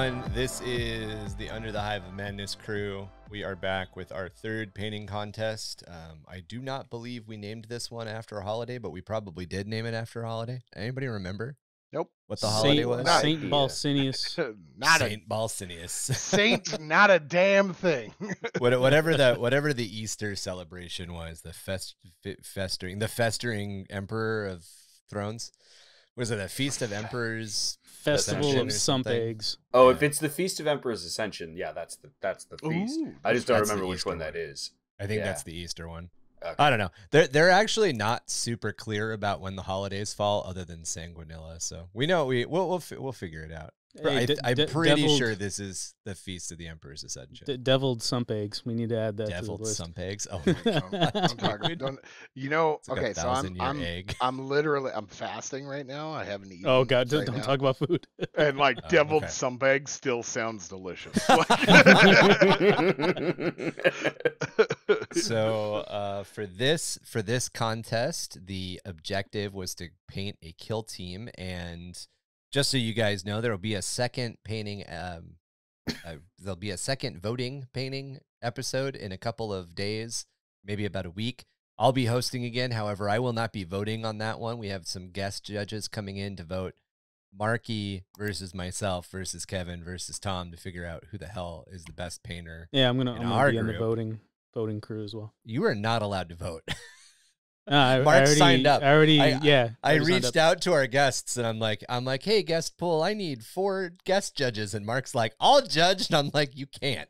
everyone. This is the Under the Hive of Madness crew. We are back with our third painting contest. I do not believe we named this one after a holiday, but we probably did name it after a holiday. Anybody remember? Nope. What the holiday was? Saint Balsinius. Saint Balsinius. Saint, not a damn thing. whatever the Easter celebration was, the festering Emperor of Thrones. Was it a Feast of Emperors? Festival of Sump Eggs. Oh, yeah. If it's the Feast of Emperor's Ascension, yeah, that's the feast. Ooh, I just don't remember which one that is. I think that's the Easter one. Okay. I don't know. They're actually not super clear about when the holidays fall, other than Sanguinilla. So we know we'll figure it out. Hey, I'm pretty sure this is the Feast of the Emperor's Ascension. Deviled Sump Eggs. We need to add that Deviled to the list. Sump Eggs. Oh, I'm talking. like So I'm fasting right now. I haven't eaten. Oh God! Don't talk about food. And deviled sump eggs still sounds delicious. So for this contest, the objective was to paint a kill team, and just so you guys know, there will be a second painting. There'll be a second voting painting episode in a couple of days, maybe about a week. I'll be hosting again. However, I will not be voting on that one. We have some guest judges coming in to vote. Marky versus myself versus Kevin versus Tom to figure out who the hell is the best painter. Yeah, I'm gonna be on the voting crew as well. You are not allowed to vote. Mark signed up. I reached out to our guests and I'm like, hey, guest pool, I need 4 guest judges. And Mark's like, I'll judge. And I'm like, you can't.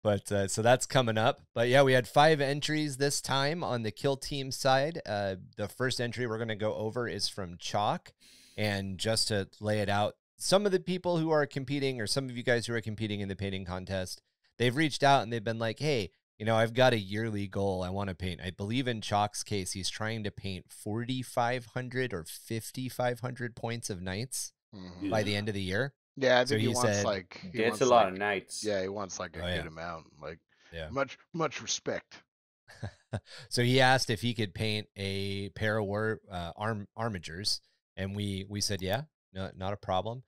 But so that's coming up. But yeah, we had 5 entries this time on the kill team side. The first entry we're going to go over is from Chalk. And just to lay it out, some of the people who are competing, or some of you guys who are competing in the painting contest, they've reached out and they've been like, hey, I've got a yearly goal I want to paint. I believe in Chalk's case, he's trying to paint 4,500 or 5,500 points of knights by the end of the year. Yeah, I think he wants that's a lot of nights. Yeah, he wants a good amount. Much respect. So he asked if he could paint a pair of armigers, and we said, yeah, no, not a problem.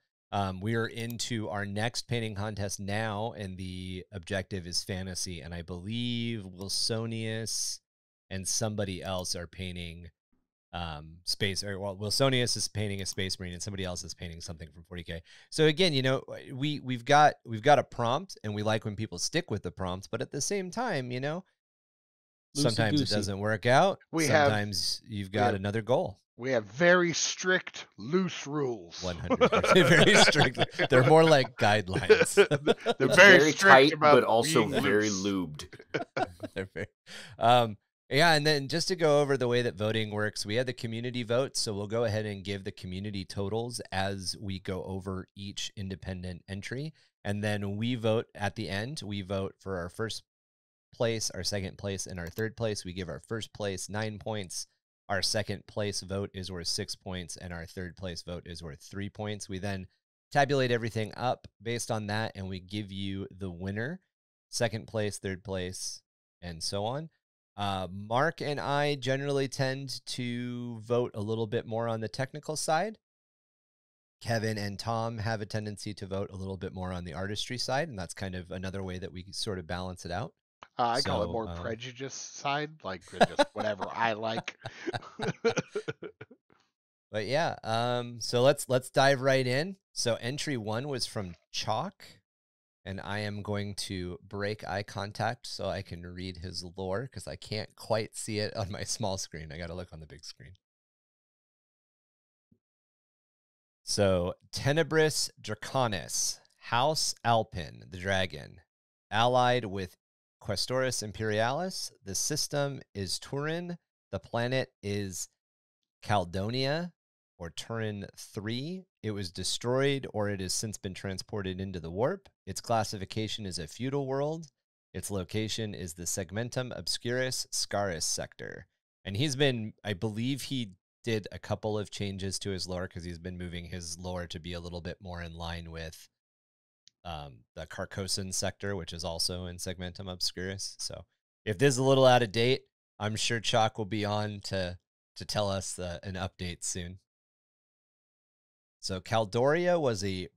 We are into our next painting contest now, and the objective is fantasy. And I believe Wilsonius and somebody else are painting Wilsonius is painting a Space Marine, and somebody else is painting something from 40k. So again, we've got a prompt, and we like when people stick with the prompt. But at the same time, sometimes it doesn't work out. Sometimes you've got another goal. We have very strict, loose rules. 100%. Very strict. They're more like guidelines. They're very tight, about but also being very loose. lubed. They're very, yeah, and then just to go over the way that voting works, we had the community vote, so we'll go ahead and give the community totals as we go over each independent entry, and then we vote at the end. We vote for our first place, our second place, and our third place. We give our first place 9 points. Our second place vote is worth 6 points, and our third place vote is worth 3 points. We then tabulate everything up based on that, and we give you the winner, second place, third place, and so on. Mark and I generally tend to vote a little bit more on the technical side. Kevin and Tom have a tendency to vote a little bit more on the artistry side, and that's kind of another way that we sort of balance it out. I call it more prejudice side, just whatever I like. But yeah, so let's dive right in. So entry 1 was from Chalk, and I am going to break eye contact so I can read his lore, because I can't quite see it on my small screen. I got to look on the big screen. So Tenebris Draconis, House Alpin, the dragon, allied with Questoris Imperialis. The system is Turin. The planet is Caldonia, or Turin 3. It was destroyed, or it has since been transported into the warp. Its classification is a feudal world. Its location is the Segmentum Obscurus Scaris sector. And I believe he did a couple of changes to his lore, because he's been moving his lore to be a little bit more in line with the Carcosan sector, which is also in Segmentum Obscurus. So if this is a little out of date, I'm sure Chalk will be on to tell us an update soon. So Caldoria was a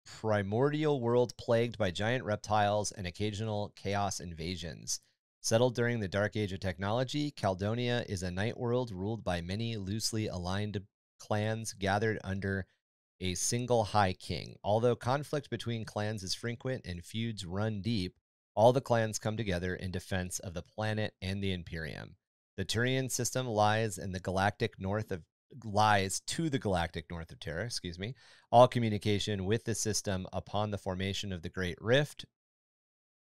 primordial world plagued by giant reptiles and occasional chaos invasions. Settled during the Dark Age of technology, Caldonia is a night world ruled by many loosely aligned clans gathered under a single High King. Although conflict between clans is frequent and feuds run deep, all the clans come together in defense of the planet and the Imperium. The Turian system lies to the galactic north of Terra, All communication with the system upon the formation of the Great Rift.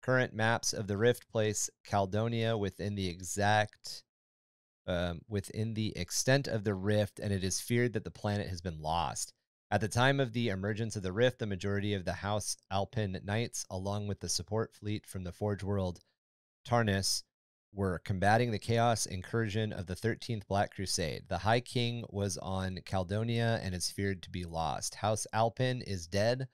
Current maps of the Rift place Caldonia within the extent of the Rift, and it is feared that the planet has been lost. At the time of the emergence of the Rift, the majority of the House Alpin Knights, along with the support fleet from the Forge World Tarnis, were combating the chaos incursion of the 13th Black Crusade. The High King was on Caldonia and is feared to be lost. House Alpin is dead.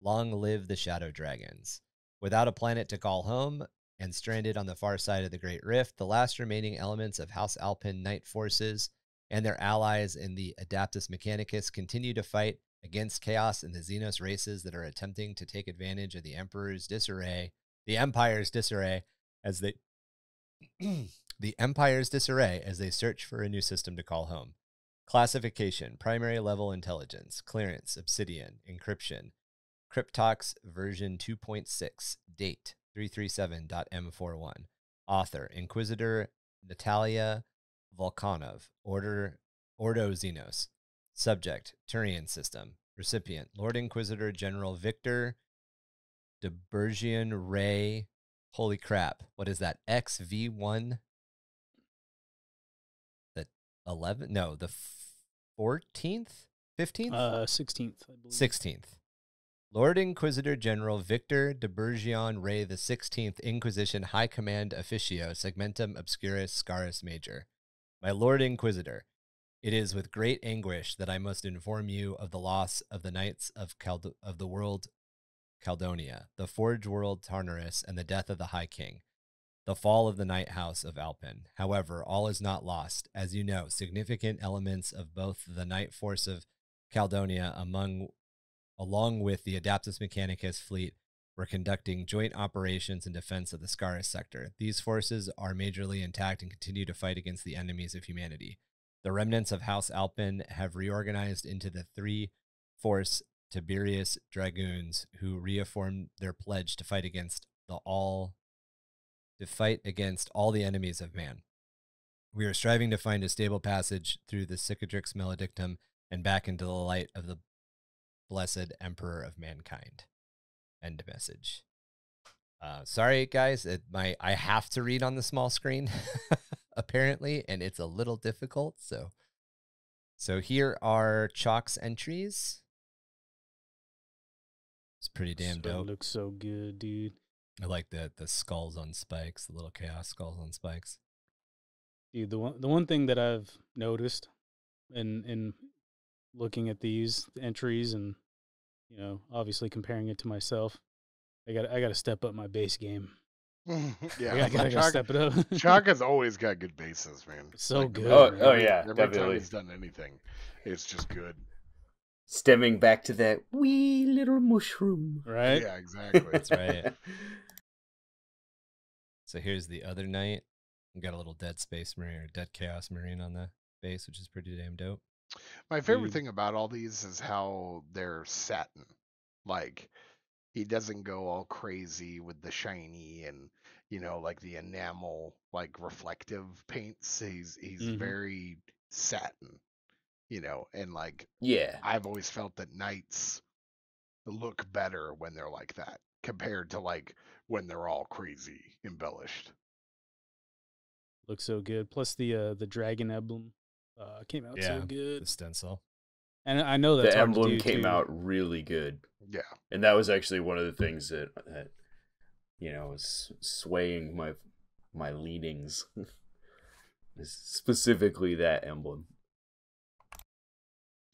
Long live the Shadow Dragons. Without a planet to call home and stranded on the far side of the Great Rift, the last remaining elements of House Alpin Knight forces and their allies in the Adeptus Mechanicus continue to fight against chaos and the Xenos races that are attempting to take advantage of the Empire's disarray as they search for a new system to call home. Classification: primary level intelligence, clearance, obsidian, encryption, Cryptox version 2.6, date 337.m41, author Inquisitor Natalia Volkanov, Ordo Xenos, subject Turian system, recipient Lord Inquisitor General Victor de Bergian Ray. Holy crap, what is that? XV1? The 11th? No, the 14th? 15th? 16th, I believe. 16th. Lord Inquisitor General Victor de Bergian Ray the 16th Inquisition High Command Officio Segmentum Obscurus Scarus Major. My Lord Inquisitor, it is with great anguish that I must inform you of the loss of the Knights of the world Caldonia, the Forge World Tarnaris, and the death of the High King, the fall of the Night House of Alpin. However, all is not lost. As you know, significant elements of both the Night Force of Caldonia along with the Adeptus Mechanicus fleet were conducting joint operations in defense of the Scarus sector. These forces are majorly intact and continue to fight against the enemies of humanity. The remnants of House Alpin have reorganized into the three-force Tiberius Dragoons, who reaffirmed their pledge to fight against all the enemies of man. We are striving to find a stable passage through the Cicatrix Maledictum and back into the light of the blessed Emperor of mankind. End message. Sorry, guys. I have to read on the small screen, apparently, and it's a little difficult. So here are Chalk's entries. It's pretty damn dope. It looks so good, dude. I like the skulls on spikes, the little chaos skulls on spikes. Dude, the one thing that I've noticed in looking at these entries and, you know, obviously comparing it to myself, I got to step up my base game. Yeah, I gotta step it up. Chalk has always got good bases, man. So like, good. Oh yeah, every definitely. time he's done anything, it's just good. Stemming back to that wee little mushroom. Right? Yeah, exactly. That's right. So here's the other knight. We got a little dead space marine or dead chaos marine on the base, which is pretty damn dope. My favorite thing about all these is how they're satin. Like, he doesn't go all crazy with the shiny and, you know, like the enamel, like reflective paints. He's very satin, you know, and like, yeah, I've always felt that knights look better when they're like that compared to like when they're all crazy embellished. Looks so good. Plus the dragon emblem came out so good. The stencil. And I know that's the hard to emblem do, came too. out really good. Yeah, and that was actually one of the things that you know was swaying my leanings. Specifically that emblem.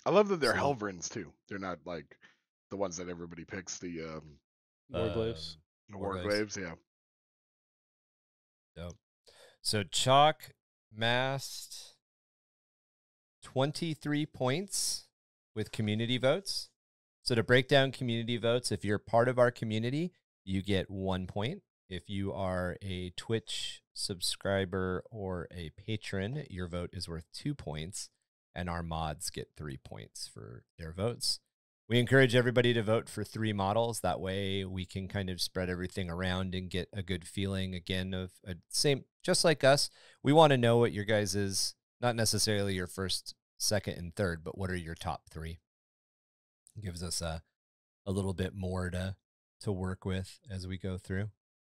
I love that they're Helvrins too. They're not like the ones that everybody picks. The Warglaves. Warglaves, yeah. Dope. So Chalk massed 23 points with community votes. So to break down community votes, if you're part of our community, you get 1 point. If you are a Twitch subscriber or a patron, your vote is worth 2 points, and our mods get 3 points for their votes. We encourage everybody to vote for 3 models. That way we can kind of spread everything around and get a good feeling again of same, just like us. We want to know what your guys is, not necessarily your first, second, and third, but what are your top 3? It gives us a little bit more to work with as we go through.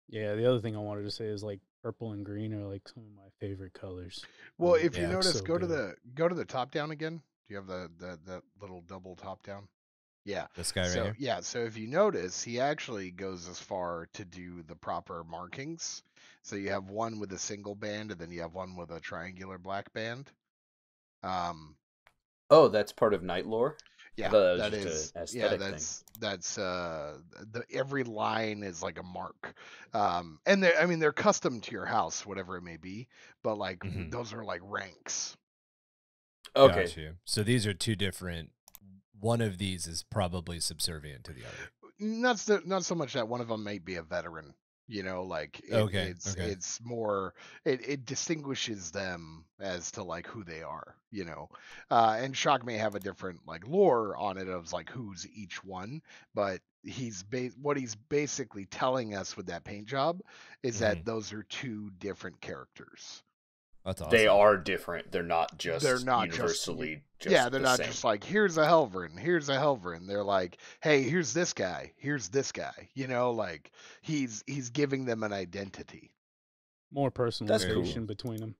Yeah, the other thing I wanted to say is like purple and green are like some of my favorite colors. Well, if you Yeah, notice, so go to good. the top down again. Do you have the little double top down? Yeah. This guy right So here. yeah, so if you notice, he actually goes as far to do the proper markings. So you have one with a single band, and then you have one with a triangular black band. Oh, that's part of Night Lore? Yeah, I thought that was is. just an Yeah, aesthetic that's every line is like a mark. And they're custom to your house, whatever it may be, but like Mhm. those are like ranks. thing. Okay. Got you. So these are 2 different. One of these is probably subservient to the other. Not so much that one of them may be a veteran, like Okay. it's more it distinguishes them as to like who they are, and Shock may have a different like lore on it of like who's each one, but what he's basically telling us with that paint job is that those are 2 different characters. That's awesome. They are different. They're not just universally just yeah, they're the not same. just like here's a Helverin. They're like, hey, here's this guy, like he's giving them an identity. More That's personalization cool. between them.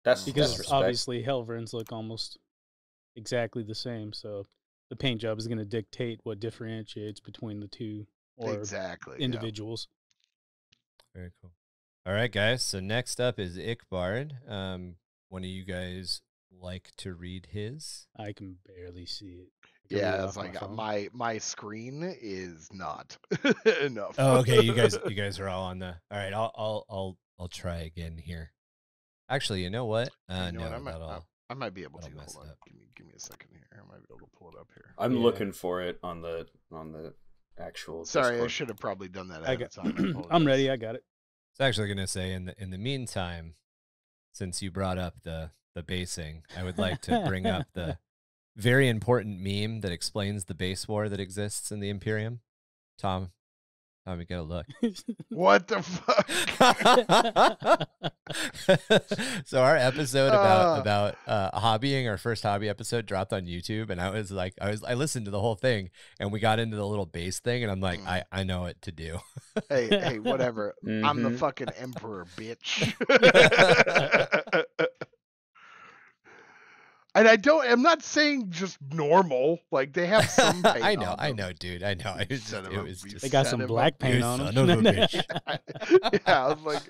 That's Because respect. obviously Helverins look almost exactly the same, so the paint job is going to dictate what differentiates between the 2 or Exactly. individuals. Very cool. All right, guys. So next up is Ickbard. One of you guys like to read his? I can barely see it. Yeah, it's like my screen is not enough. Oh, okay. You guys are all on the. All right, I'll try again here. Actually, you know what? You No, know what? I might be able to. that'll mess Hold on. up. Give me a second here. I might be able to pull it up here. I'm looking for it on the actual Sorry, Discord. I should have probably done that ahead of time. I'm ready. I got it. I was actually gonna say in the meantime, since you brought up the basing, I would like to bring up the very important meme that explains the base war that exists in the Imperium. Tom, you gotta look. What the fuck? So our episode about hobbying, our first hobby episode, dropped on YouTube, and I listened to the whole thing, and we got into the little base thing, and I'm like, I know what to do. Hey, whatever. I'm the fucking emperor, bitch. And I'm not saying just normal. Like they have some paint I on know, dude. I know. It was just, they got some black paint on them. Son of a bitch. Yeah, I was like,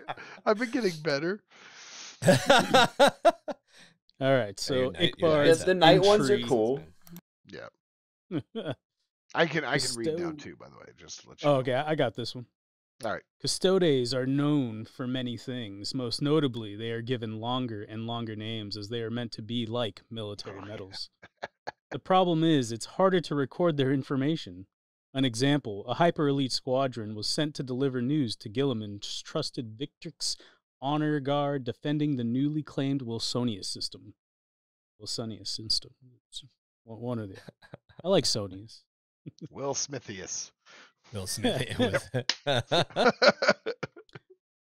I've been getting better. All right, so Ickbard's the night ones are cool. Yeah. I can read now too, by the way, just to let you Oh, know. okay, I got this one. All right. Custodes are known for many things. Most notably, they are given longer and longer names as they are meant to be like military medals. The problem is, it's harder to record their information. An example, a hyper-elite squadron was sent to deliver news to Gilliman's trusted Victrix honor guard defending the newly claimed Wilsonius system. One or the other. I like Sonius. Will Smithius. Will Smith.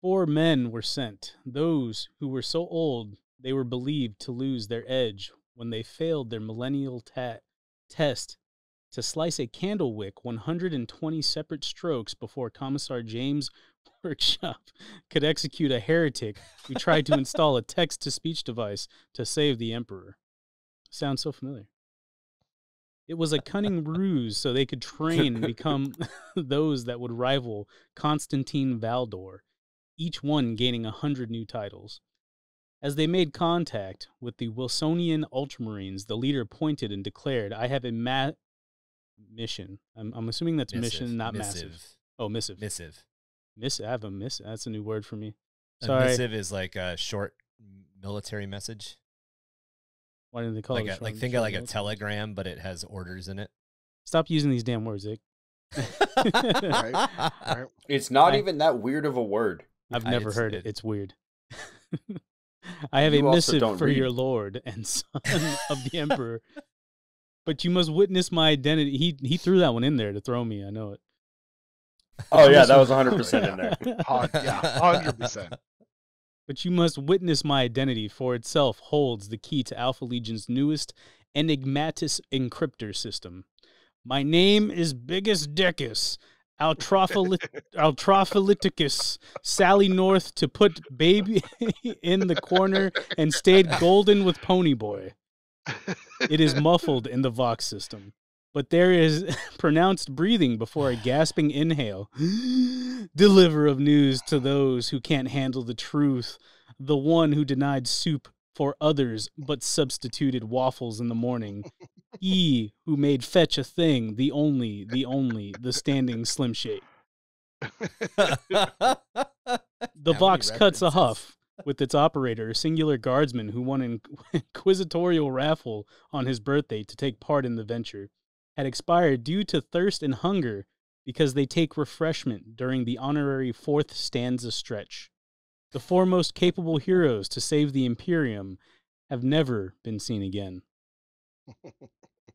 4 men were sent, those who were so old they were believed to lose their edge when they failed their millennial test to slice a candle wick 120 separate strokes before Commissar James' workshop could execute a heretic who tried to install a text-to-speech device to save the Emperor. Sounds so familiar. It was a cunning ruse so they could train and become those that would rival Constantine Valdor, each one gaining 100 new titles. As they made contact with the Wilsonian Ultramarines, the leader pointed and declared, I have a mission. I'm assuming that's mission, not massive. Oh, missive. Missive. I have a miss. That's a new word for me. A Sorry. missive is like a short military message. Why didn't they call it? Think of like a telegram, but it has orders in it. Stop using these damn words, Zick. Right. It's not even that weird of a word. I've never heard it. It's weird. I have a missive for your lord and son of the emperor, but you must witness my identity. He threw that one in there to throw me. I know it. Oh yeah, that was 100% in there. Yeah, 100%. But you must witness my identity, for itself holds the key to Alpha Legion's newest enigmatis encryptor system. My name is Bigus Decus, Altrophiliticus, Sally North to put baby in the corner and stayed golden with Ponyboy. It is muffled in the Vox system, but there is pronounced breathing before a gasping inhale. Deliver of news to those who can't handle the truth, the one who denied soup for others but substituted waffles in the morning. He who made fetch a thing, the only, the standing Slim Shade. The Vox cuts a huff with its operator, a singular guardsman who won an inquisitorial raffle on his birthday to take part in the venture, had expired due to thirst and hunger because they take refreshment during the honorary 4th stanza stretch. The foremost capable heroes to save the Imperium have never been seen again.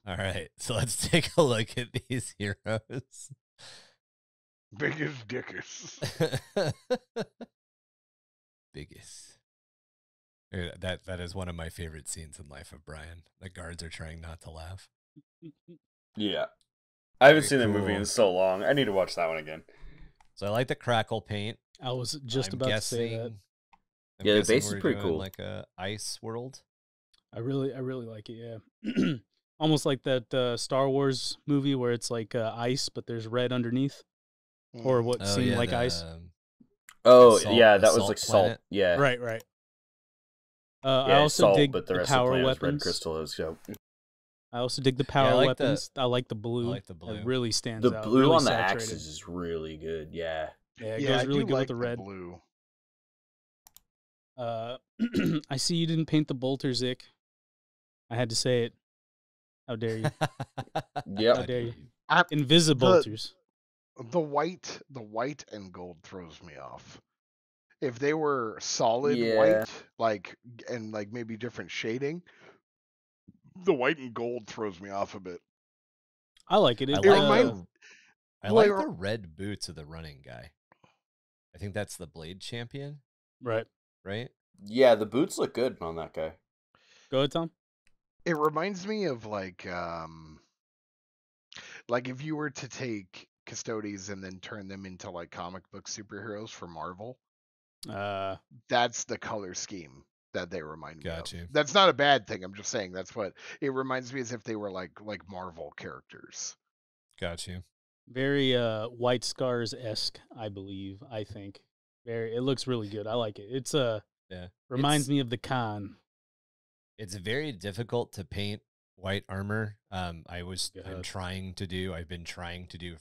All right, so let's take a look at these heroes. Biggest Dickus. Biggest. That is one of my favorite scenes in Life of Brian. The guards are trying not to laugh. Yeah. I haven't seen that movie in so long. I need to watch that one again. So I like the crackle paint. I was just about to say that. Yeah, the base is pretty cool. Like a ice world. I really like it. Yeah, almost like that Star Wars movie where it's like ice, but there's red underneath, or what seemed like ice. Yeah, that was like salt. Planet. Yeah, right. I also salt, dig but the rest power of the weapons. Red crystal. So. I also dig the power weapons. I like the blue. I like the blue. It really stands out. The blue really on the saturated. axes is really good. Yeah. Yeah, it goes really good with the red. Blue. I see you didn't paint the bolter, Zick. I had to say it. How dare you? Yep. How dare you? Invisibolters. The white and gold throws me off. If they were solid white, and maybe different shading, the white and gold throws me off a bit. I like it. I like the red boots of the running guy. I think that's the Blade Champion. Right? Yeah, the boots look good on that guy. Go ahead, Tom. It reminds me of like if you were to take Custodes and then turn them into like comic book superheroes for Marvel. That's the color scheme that they remind me of. That's not a bad thing. I'm just saying that's what it reminds me as if they were like Marvel characters. Got you. Very White Scars-esque, I believe. I think it looks really good. I like it. It's reminds me of the Khan. It's very difficult to paint white armor. I've been trying to do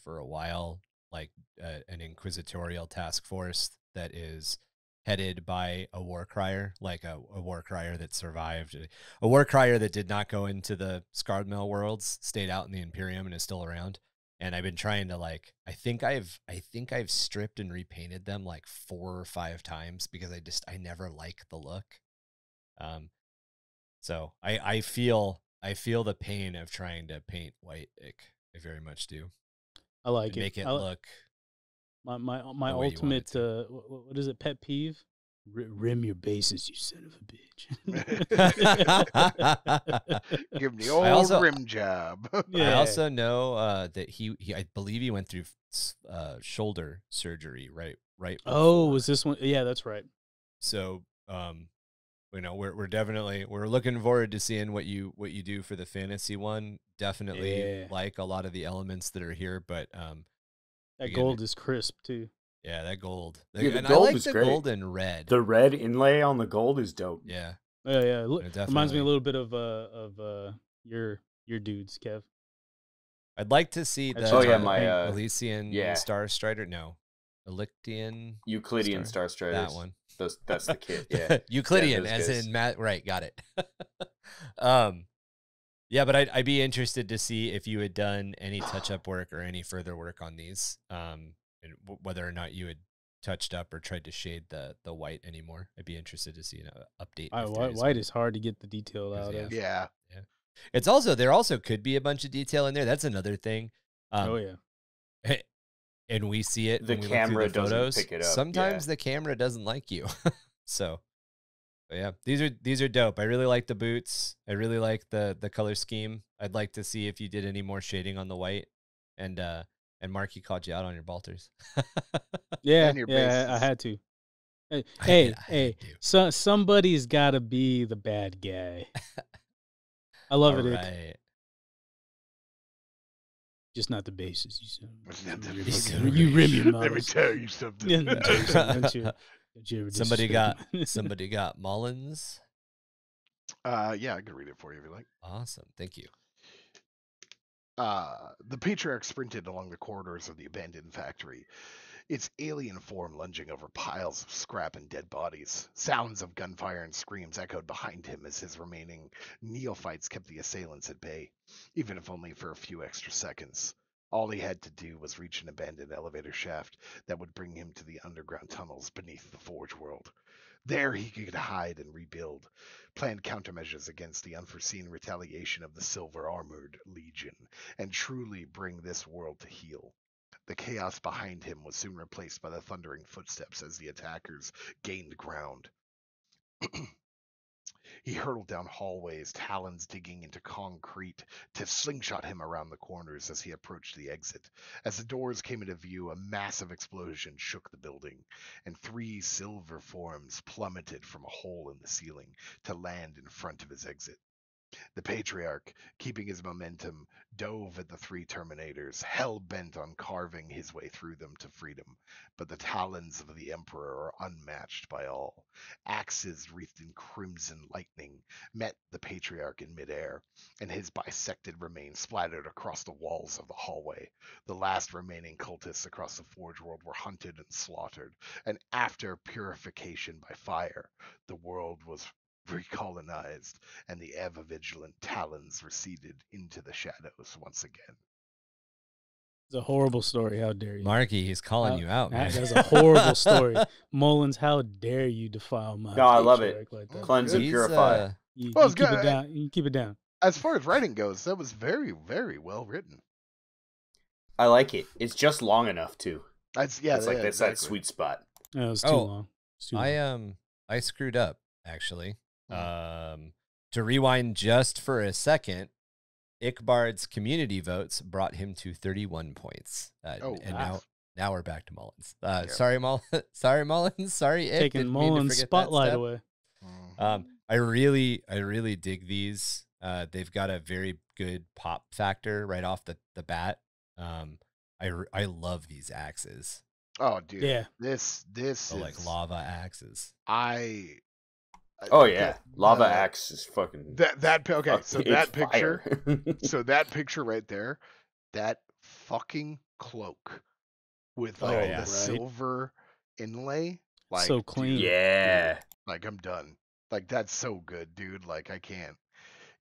for a while, like an inquisitorial task force that is headed by a war crier, like a war crier that survived, a war crier that did not go into the Scarred Mill worlds, stayed out in the Imperium and is still around. And I've been trying to I think I've stripped and repainted them like 4 or 5 times because I never like the look. So I feel the pain of trying to paint white ick. I very much do. I like it. Make it look. My ultimate what is it? Pet peeve? Rim your bases, you son of a bitch. Give me the old rim job. I also know that he I believe he went through shoulder surgery right before. Oh, was this one? Yeah, that's right. So we're looking forward to seeing what you do for the fantasy one. Definitely like a lot of the elements that are here, but that gold is crisp too. Yeah, that gold. The gold I like is the great. gold and red. The red inlay on the gold is dope. Yeah. Yeah. Reminds me a little bit of your dudes, Kev. I'd like to see the Elysian Star Strider. No, Euclidean Star Strider. That one. That's the kit. Yeah, Euclidean, yeah, as guys. in Matt. Right, got it. Yeah, but I'd be interested to see if you had done any touch-up work or any further work on these, and whether or not you had touched up or tried to shade the white anymore. I'd be interested to see an update. White is hard to get the detail out of. Yeah. It's also, there also could be a bunch of detail in there. That's another thing. Oh yeah. And we see it. The when we camera look through the doesn't photos. pick it up. Sometimes the camera doesn't like you. So, but yeah, these are dope. I really like the boots. I really like the color scheme. I'd like to see if you did any more shading on the white. And Marky called you out on your balters. Yeah, your yeah, I bases. had to. I Hey, had to. so somebody's got to be the bad guy. I love it. Ick. Right. Just not the bases. You You rim your Let me mouth. tell you something. Yeah, let me tell you something, don't you ever Somebody disrespect me. got Mullins. Yeah, I can read it for you if you like. Awesome. Thank you. The patriarch sprinted along the corridors of the abandoned factory, its alien form lunging over piles of scrap and dead bodies. Sounds of gunfire and screams echoed behind him as his remaining neophytes kept the assailants at bay, even if only for a few extra seconds. All he had to do was reach an abandoned elevator shaft that would bring him to the underground tunnels beneath the Forge world. There he could hide and rebuild, plan countermeasures against the unforeseen retaliation of the Silver-Armored Legion, and truly bring this world to heel. The chaos behind him was soon replaced by the thundering footsteps as the attackers gained ground. He hurtled down hallways, talons digging into concrete to slingshot him around the corners as he approached the exit. As the doors came into view, a massive explosion shook the building, and 3 silver forms plummeted from a hole in the ceiling to land in front of his exit. The patriarch, keeping his momentum, dove at the 3 Terminators, hell-bent on carving his way through them to freedom. But the talons of the Emperor are unmatched by all. Axes wreathed in crimson lightning met the patriarch in midair, and his bisected remains splattered across the walls of the hallway. The last remaining cultists across the Forge world were hunted and slaughtered, and after purification by fire, the world was recolonized, and the ever-vigilant talons receded into the shadows once again. It's a horrible story. How dare you? Marky, he's calling you out, man. That's a horrible story. Mullins, how dare you defile my No, I love it. patriarch like that? Cleanse and He's, purify. You, Well, you it's keep good. it down. You keep it down. As far as writing goes, that was very, very well written. I like it. It's just long enough too. That's It's like that's that exactly. sweet spot. No, it was too Oh, long. It's too long. I screwed up actually. To rewind just for a second, Ickbard's community votes brought him to 31 points. And nice. now we're back to Mullins. Yeah. Sorry, sorry, Mullins. Sorry, Ick. Taking Didn't mean to Mullins' forget that spotlight step. away. I really dig these. They've got a very good pop factor right off the bat. I love these axes. Oh, dude. Yeah. This is Like lava axes. Oh yeah, lava axe is fucking. Okay, so it's that picture. fire. So that picture right there, that fucking cloak with like yeah, the right. silver inlay, like So clean. Yeah. like I'm done. Like that's so good, dude. Like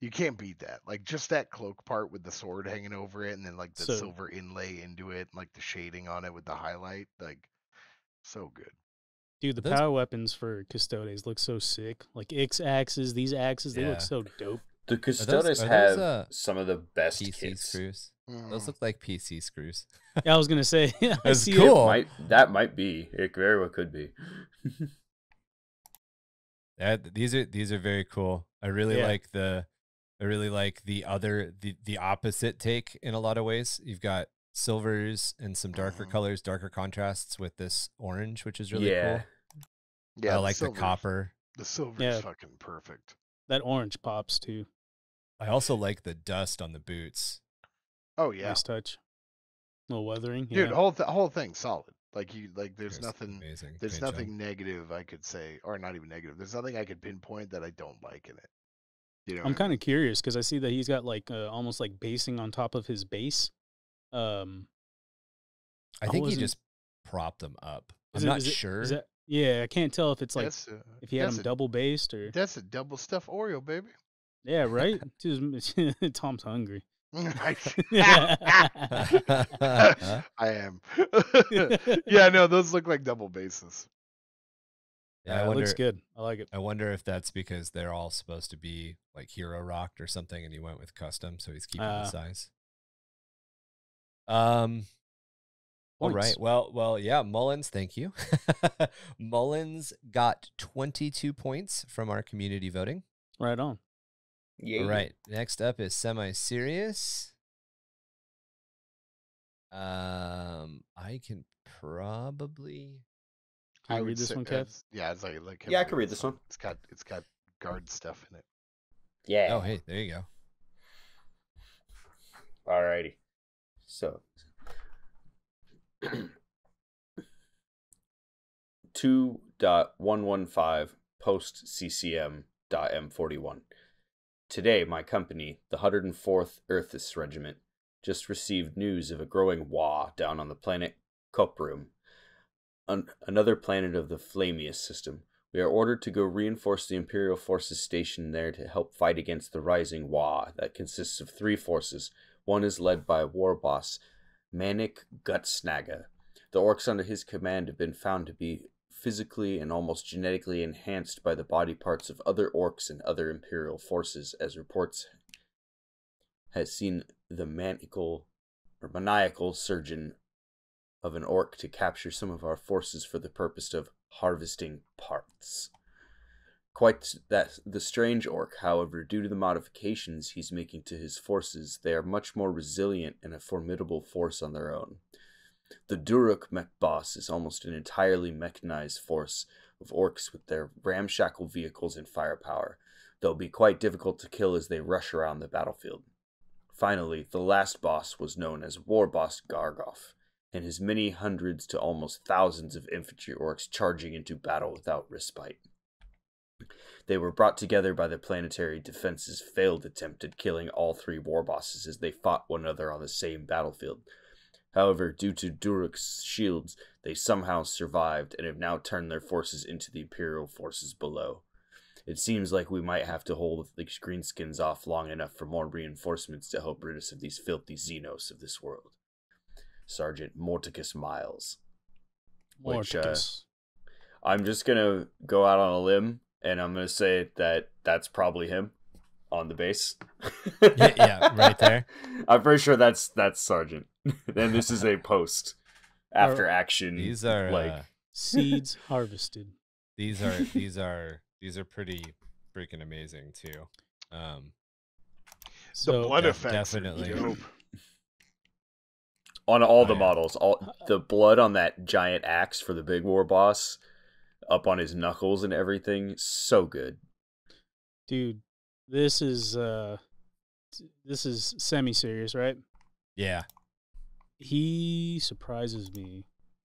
you can't beat that. Like just that cloak part with the sword hanging over it, and then like the So- silver inlay into it, and, like the shading on it with the highlight, like so good. Dude, the Those- power weapons for Custodes look so sick. Like X axes, these axes, they Yeah. look so dope. The Custodes are have those, some of the best PC kits. screws. Mm. Those look like PC screws. Yeah, I was gonna say, I That's see cool. it. That might be. It very well could be. These are very cool. I really Yeah. like the other the opposite take in a lot of ways. You've got silvers and some darker colors, darker contrasts with this orange, which is really Yeah. cool. Yeah, I like the silver's- copper. The silver Yeah. is fucking perfect. That orange pops too. I also like the dust on the boots. Oh yeah, Nice touch. No weathering. dude. Yeah. Whole thing solid. Like there's It's nothing. amazing. There's Paint job. nothing negative I could say, or not even negative. There's nothing I could pinpoint that I don't like in it. You know, I'm kind of curious because I see that he's got like almost like basing on top of his base. I I think he wasn't- just propped them up. Is I'm it- not is it- sure. Is that, Yeah, I can't tell if it's like if he had that's them double based or. That's a double stuffed Oreo, baby. Yeah, right. Tom's hungry. I am. Yeah, no, those look like double bases. Yeah, it looks good. I like it. I wonder if that's because they're all supposed to be like hero rocked or something, and he went with custom, so he's keeping the size. All right. Well, yeah, Mullins, thank you. Mullins got 22 points from our community voting. Right on. Yeah. All right. Next up is semi-serious. I can probably. Can you read this one, Kev? Yeah, it's like yeah, I can read this one. It's got guard stuff in it. Yeah. Oh, hey, there you go. Alrighty. So 2.115 post CCM.M41. Today, my company, the 104th Earthis Regiment, just received news of a growing Wa down on the planet Coprum, another planet of the Flamius system. We are ordered to go reinforce the Imperial forces stationed there to help fight against the rising Wa that consists of 3 forces. One is led by war boss Manik Gutsnaga. The orcs under his command have been found to be physically and almost genetically enhanced by the body parts of other orcs and other Imperial forces, as reports has seen the maniacal surgeon of an orc to capture some of our forces for the purpose of harvesting parts. Quite that the strange orc, however, due to the modifications he's making to his forces, they are much more resilient and a formidable force on their own. The Duruk mech boss is almost an entirely mechanized force of orcs with their ramshackle vehicles and firepower. They'll be quite difficult to kill as they rush around the battlefield. Finally, the last boss was known as War Boss Gargoff, and his many hundreds to almost thousands of infantry orcs charging into battle without respite. They were brought together by the planetary defense's failed attempt at killing all 3 war bosses as they fought one another on the same battlefield. However, due to Duruk's shields, they somehow survived and have now turned their forces into the Imperial forces below. It seems like we might have to hold the greenskins off long enough for more reinforcements to help rid us of these filthy Xenos of this world. Sergeant Morticus Miles. Morticus. I'm just going to go out on a limb, and I'm going to say that that's probably him on the base. yeah, right there. I'm pretty sure that's Sergeant. And this is a post after action. These are like seeds harvested. These are pretty freaking amazing too. The blood effects definitely. are dope. On all the models, all the blood on that giant axe for the big war boss, up on his knuckles and everything, so good. Dude, this is semi-serious, right? Yeah. He surprises me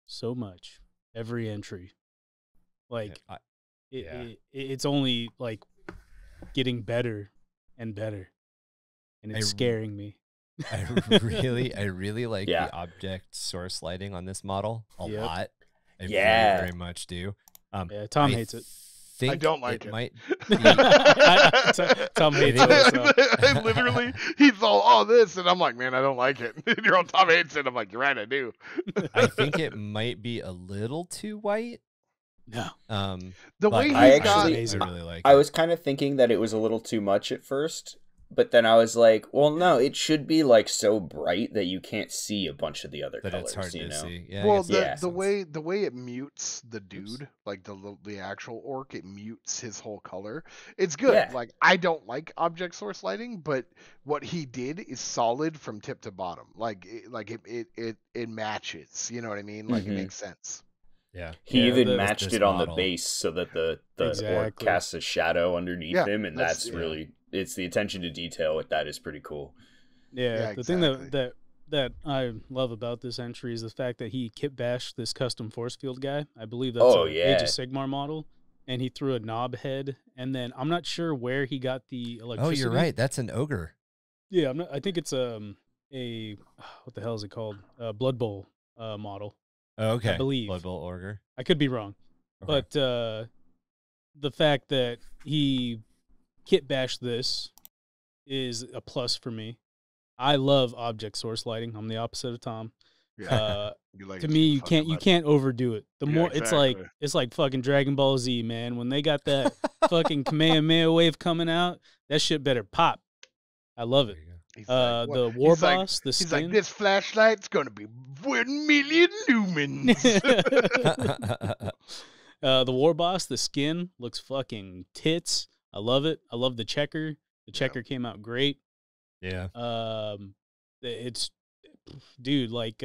so much every entry. Like it's only like getting better and better, and it's scaring me. I really like the object source lighting on this model a lot. I very, very much do. Tom hates it. I don't like it. Might Tom hates it. Literally, he's all this, and I'm like, man, I don't like it. And you're all Tom hates it. I'm like, you're right, I do. I think it might be a little too white. No. The way he's I really like I was kind of thinking that it was a little too much at first, but then I was like, well, no, it should be like so bright that you can't see a bunch of the other colors. It's hard to see. Yeah, well, the way it mutes the dude, like the actual orc, it mutes his whole color. It's good. Yeah. Like, I don't like object source lighting, but what he did is solid from tip to bottom. Like it matches. You know what I mean? Like it makes sense. Yeah. He even matched it on the base so that the orc casts a shadow underneath him, and that's really it's the attention to detail with that is pretty cool. Yeah, the thing that I love about this entry is the fact that he kit bashed this custom force field guy. I believe that's Age of Sigmar model, and he threw a knob head, and then I'm not sure where he got the electricity. Oh, you're right. That's an ogre. Yeah, I think it's a what the hell is it called? Blood Bowl model. Oh, okay. I believe Blood Bowl ogre. I could be wrong, But the fact that he kit bashed this is a plus for me. I love object source lighting. I'm the opposite of Tom. Yeah. Like to me, you can't overdo it. The more exactly. it's like fucking Dragon Ball Z, man. When they got that fucking Kamehameha wave coming out, that shit better pop. I love it. The war boss, the skin. He's like, this flashlight's gonna be 1 million lumens. The war boss, the skin looks fucking tits. I love it. I love the checker. The checker came out great. Yeah. It's, dude, like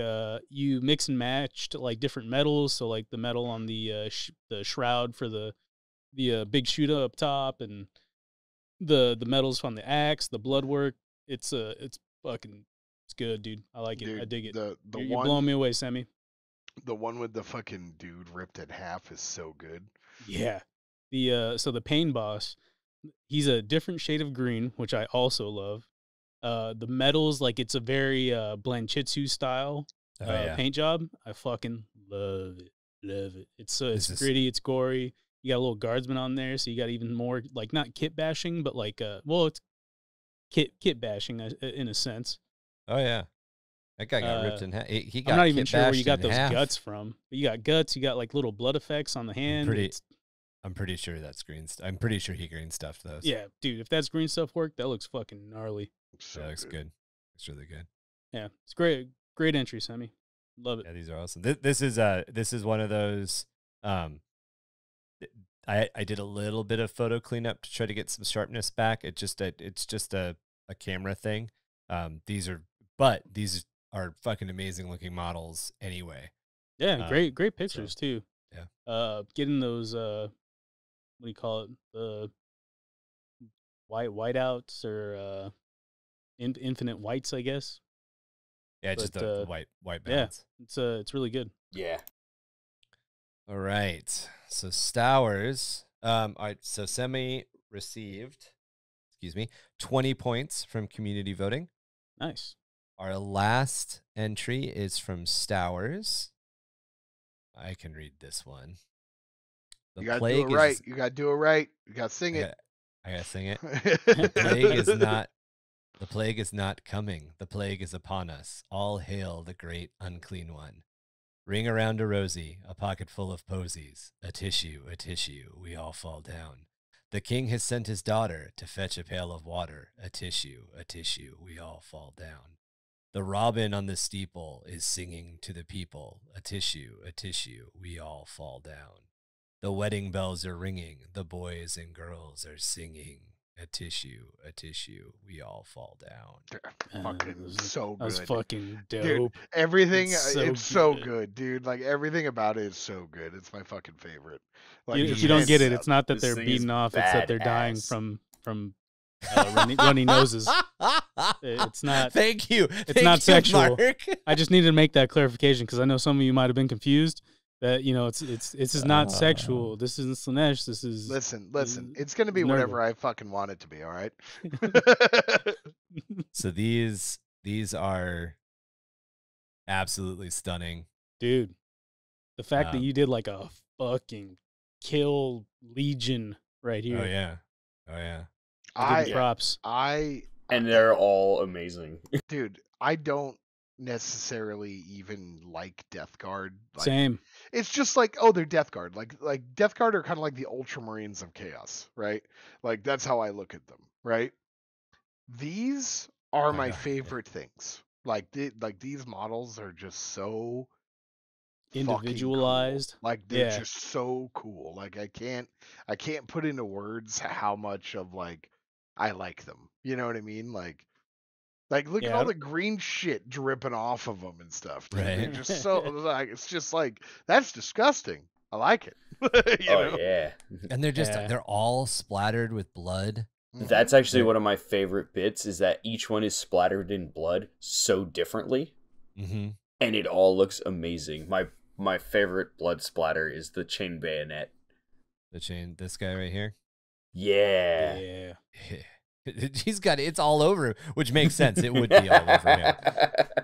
you mix and matched like different metals. So like the metal on the shroud for the big shooter up top, and the metals from the axe, the blood work. It's good, dude. I like it. Dude, I dig it. You're blowing me away, Sammy. The one with the fucking dude ripped in half is so good. Yeah. So the pain boss, he's a different shade of green, which I also love. The metals, like it's a very Blanchitsu style paint job. I fucking love it. Love it. It's gritty, it's gory. You got a little guardsman on there, so you got even more, like, not kit bashing, but like it's kit bashing in a sense. Oh yeah, that guy got ripped in half. He got. I'm not even sure where you got those half. guts from, but you got guts. You got like little blood effects on the hand. I'm pretty sure that's green. I'm pretty sure he green stuffed those. Yeah, dude. If that's green stuff work, that looks fucking gnarly. That looks good. It's really good. Yeah, it's great. Great entry, Sammy. Love it. Yeah, these are awesome. This is one of those. I did a little bit of photo cleanup to try to get some sharpness back. It's just a camera thing. These are fucking amazing looking models anyway. Yeah, great pictures too. Yeah. Getting those what do you call it? The whiteouts or infinite whites, I guess. Yeah, just the white balance. Yeah, it's really good. Yeah. All right. So Stowers, all right, so Semi received, 20 points from community voting. Nice. Our last entry is from Stowers. I can read this one. You gotta do it right. You gotta do it right. You gotta sing it. I gotta sing it. The plague is not coming. The plague is upon us. All hail the great unclean one. Ring around a rosy, a pocket full of posies. A tissue, we all fall down. The king has sent his daughter to fetch a pail of water. A tissue, we all fall down. The robin on the steeple is singing to the people. A tissue, we all fall down. The wedding bells are ringing. The boys and girls are singing. A tissue, we all fall down. Fucking so good. That's fucking dope. Dude, everything, it's so good, dude. Like, everything about it is so good. It's my fucking favorite. Like, if you don't get it, it's not that they're beaten off, it's that they're dying from runny noses. It's not. Thank you. It's not sexual. Mark. I just needed to make that clarification because I know some of you might have been confused. That this is not sexual. This isn't Slanesh. This is listen. It's gonna be whatever I fucking want it to be. All right. So these are absolutely stunning, dude. The fact that you did like a fucking kill legion right here. Oh yeah. Props. And they're all amazing. Dude, I don't necessarily even like Death Guard. Like, same. It's just like, they're Death Guard. Like Death Guard are kind of like the Ultramarines of Chaos, right? Like, that's how I look at them, right? These are my favorite things. Like these models are just so individualized. Cool. Like, they're just so cool. Like, I can't put into words how much of like I like them. You know what I mean? Like look at all the green shit dripping off of them and stuff. Dude. Right. They're just so like, it's just like, that's disgusting. I like it. you know? Yeah. And they're just they're all splattered with blood. That's actually one of my favorite bits, is that each one is splattered in blood so differently. Mm-hmm. And it all looks amazing. My favorite blood splatter is the chain bayonet. This guy right here. Yeah. He's got it's all over him, which makes sense. It would be all over him.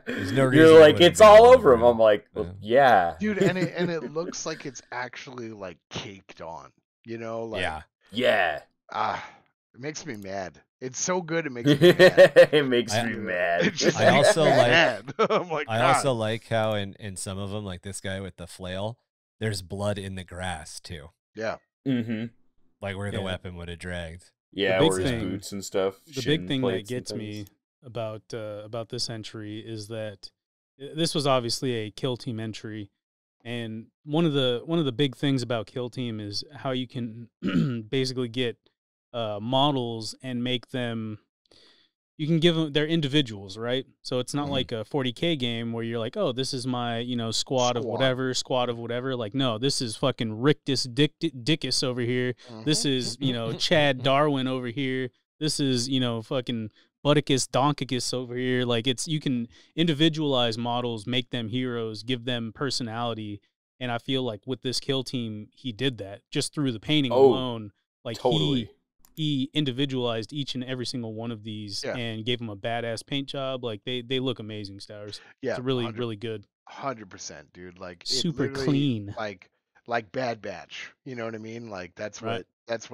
There's no reason. You're like, it's all over him. I'm like, well, yeah, dude, and it looks like it's actually like caked on. You know, like yeah. It makes me mad. It's so good. It makes me mad. It makes me mad. I also mad. I'm like, I also like how in some of them, like this guy with the flail, there's blood in the grass too. Yeah. Mm-hmm. Like where the weapon would have dragged. Yeah, or his boots and stuff. The big thing that gets me about this entry is that this was obviously a kill team entry, and one of the big things about kill team is how you can basically get models and make them. You can give them, they're individuals, right? So it's not like a 40k game where you're like, oh, this is my, squad of whatever. Like, no, this is fucking Rictus Dickus over here. This is, Chad Darwin over here. This is, fucking Butticus Donkicus over here. Like, you can individualize models, make them heroes, give them personality. And I feel like with this kill team, he did that just through the painting alone. Like, totally. He individualized each and every single one of these and gave them a badass paint job. Like they look amazing, Stowers. Yeah, it's really, really good. 100%, dude. Like super clean. Like Bad Batch. You know what I mean? Like that's what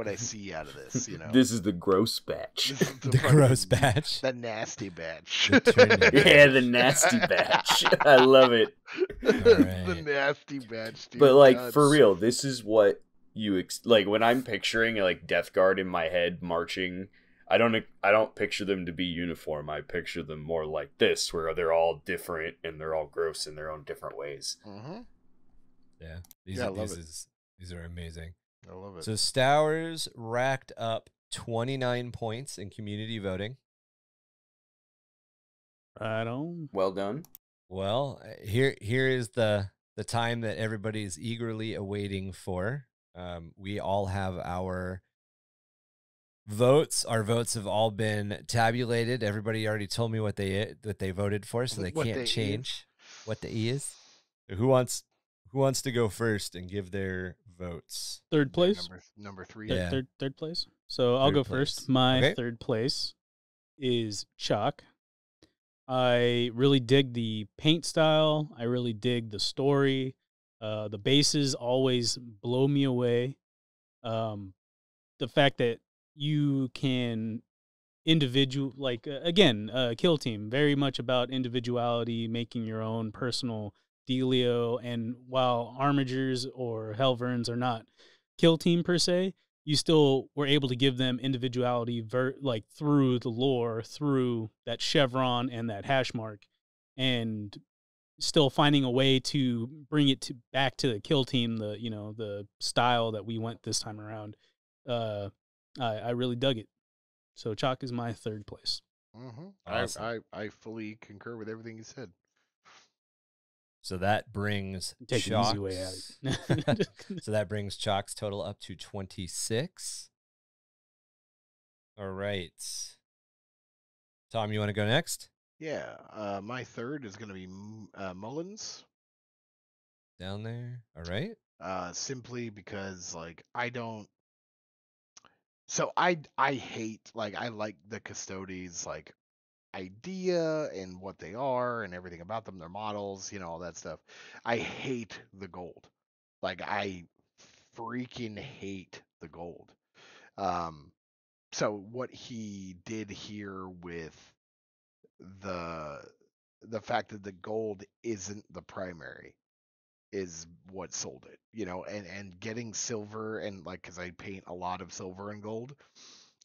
I see out of this. This is the gross batch. The gross batch. The nasty batch. The nasty batch. I love it. Right. The nasty batch, dude. But like for real, this is what you like when I'm picturing like Death Guard in my head marching. I don't picture them to be uniform. I picture them more like this, where they're all different and they're all gross in their own different ways. Yeah, these are amazing. I love it. So Stowers racked up 29 points in community voting. Right on. Well done. Well, here is the time that everybody's eagerly awaiting for. We all have our votes. Our votes have all been tabulated. Everybody already told me what they voted for, so they can't change what the E is. Who wants to go first and give their votes? Third place. Number 3. Yeah. Third place. So I'll go first. My third place is Chalk. I really dig the paint style. I really dig the story. The bases always blow me away. The fact that you can kill team, very much about individuality, making your own personal dealio. And while Armigers or Hellverns are not kill team per se, you still were able to give them individuality through the lore, through that chevron and that hash mark, and still finding a way to bring it back to the kill team, the style that we went this time around. I really dug it. So Chalk is my third place. Awesome. I fully concur with everything you said. So that brings Take an easy way out. So that brings Chalk's total up to 26. All right. Tom, you want to go next? Yeah. My third is going to be Mullins. Down there. All right. Simply because I don't. So I hate I like the Custodes idea and what they are and everything about them, their models, all that stuff. I hate the gold. I freaking hate the gold. So what he did here with the fact that the gold isn't the primary is what sold it, and getting silver and because I paint a lot of silver and gold,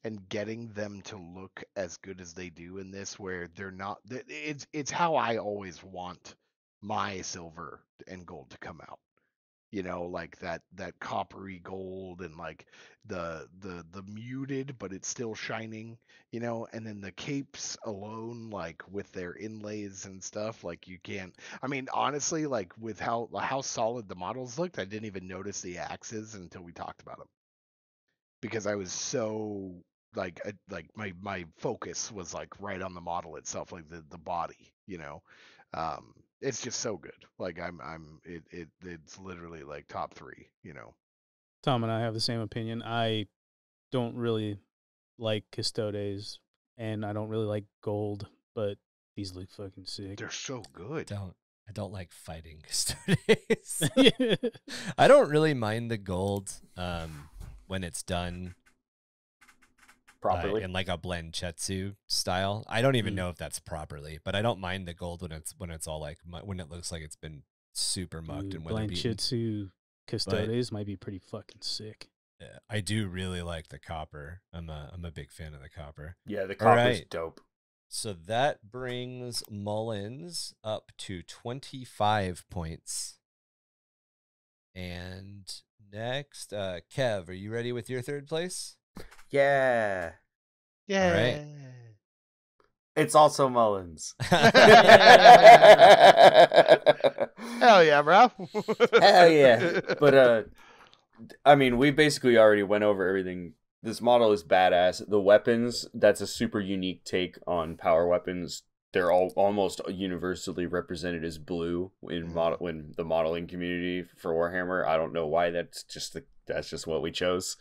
and getting them to look as good as they do in this, where they're not, it's how I always want my silver and gold to come out, that coppery gold and the muted, but it's still shining, and then the capes alone, with their inlays and stuff, you can't, I mean, honestly, with how solid the models looked, I didn't even notice the axes until we talked about them, because I was so my focus was right on the model itself, the body, it's just so good. It's literally top 3, Tom and I have the same opinion. I don't really like Custodes, and I don't really like gold, but these look fucking sick. They're so good. I don't like fighting Custodes. I don't really mind the gold when it's done Properly. in like a Blenchetsu style. I don't even know if that's properly, but I don't mind the gold when it's all like when it looks like it's been super mucked and weather beaten. Blenchetsu Custodes might be pretty fucking sick. Yeah, I do really like the copper. I'm a big fan of the copper. Yeah, the copper's dope. So that brings Mullins up to 25 points. And next, Kev, are you ready with your third place? Yeah. Yeah. All right. It's also Mullins. Hell yeah, bro. Hell yeah. But, I mean, we basically already went over everything. This model is badass. The weapons, that's a super unique take on power weapons. They're all almost universally represented as blue in the modeling community for Warhammer. I don't know why. That's just what we chose.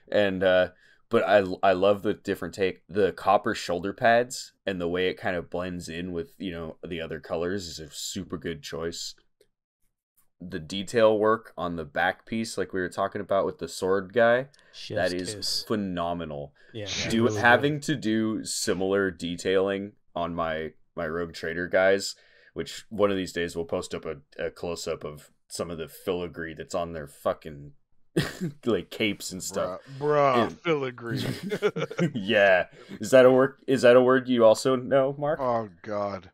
And but I love the different take. The copper shoulder pads and the way it kind of blends in with the other colors is a super good choice. The detail work on the back piece, like we were talking about with the sword guy, that is phenomenal. Yeah, having to do similar detailing on my Rogue Trader guys, which one of these days we'll post up a close up of some of the filigree that's on their fucking like capes and stuff. Bruh, filigree. Yeah, is that a word you also know, Mark? Oh God.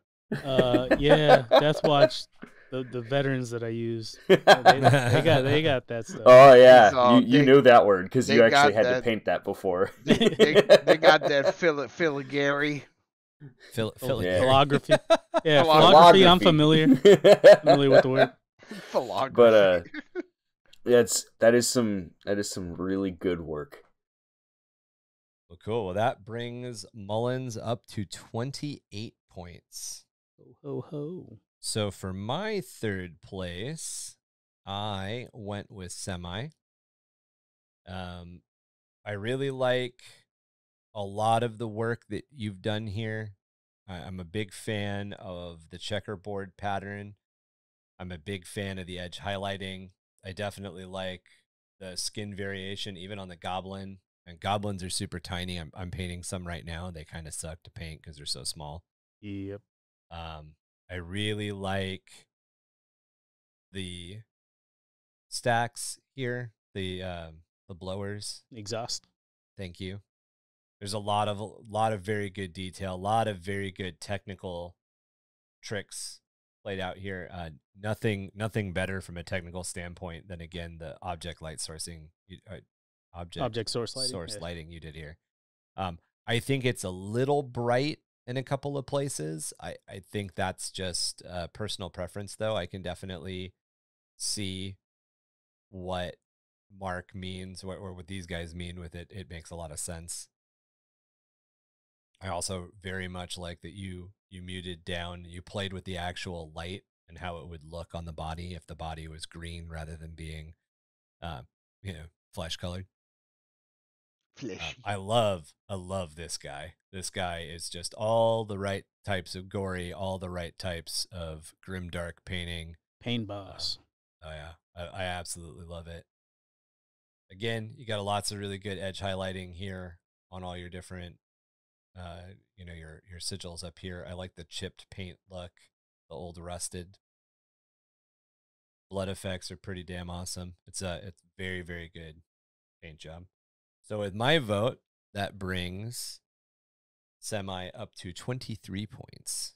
Yeah, Death Watch. The veterans that I use, they got that stuff. Oh yeah, you knew that word because you actually had to paint that before. They got that filigree. Philography. Yeah, philography. I'm familiar with the word. Philography. But that is some really good work. Well, cool. Well, that brings Mullins up to 28 points. Ho ho. So for my third place, I went with Semi. I really like a lot of the work that you've done here. I'm a big fan of the checkerboard pattern. I'm a big fan of the edge highlighting. I definitely like the skin variation, even on the goblin. And goblins are super tiny. I'm painting some right now. They kind of suck to paint because they're so small. Yep. I really like the stacks here, the blowers. Exhaust. Thank you. There's a lot of very good detail, a lot of very good technical tricks played out here. Nothing better from a technical standpoint than, again, the object light sourcing, object source lighting you did here. I think it's a little bright in a couple of places. I think that's just personal preference, though. I can definitely see what Mark means or what these guys mean with it. It makes a lot of sense. I also very much like that you muted down, you played with the actual light and how it would look on the body if the body was green rather than being flesh colored. I love this guy. This guy is just all the right types of gory, all the right types of grimdark painting. Pain boss. Oh yeah, I absolutely love it. Again, you got lots of really good edge highlighting here on all your different, your sigils up here. I like the chipped paint look, the old rusted. Blood effects are pretty damn awesome. It's very, very good paint job. So with my vote, that brings Semi up to 23 points.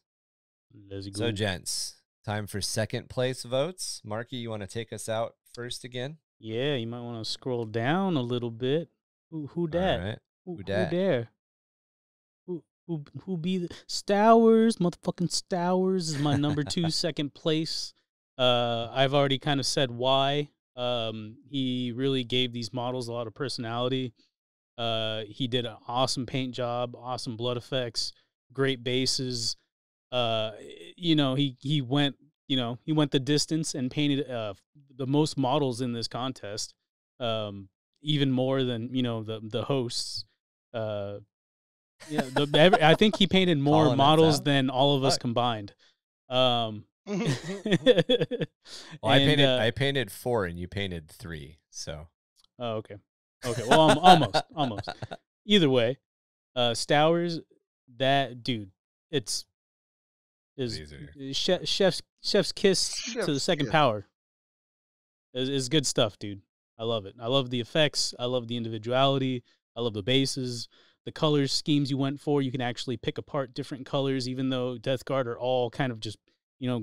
Let's go. So, gents, time for second place votes. Marky, you want to take us out first again? Yeah, you might want to scroll down a little bit. Who dat? All right. Who dat? there? Who be the Stowers? Motherfucking Stowers is my number 2 second place. I've already kind of said why. He really gave these models a lot of personality. He did an awesome paint job, awesome blood effects, great bases. He went the distance and painted the most models in this contest, even more than the hosts. Yeah, I think he painted more models than all of us combined. Well, I painted 4 and you painted 3. So. Oh, okay. Well, almost. Either way, Stowers, that dude, is chef's kiss to the second power. Is good stuff, dude. I love it. I love the effects. I love the individuality. I love the bases, the color schemes you went for. You can actually pick apart different colors, even though Death Guard are all kind of just,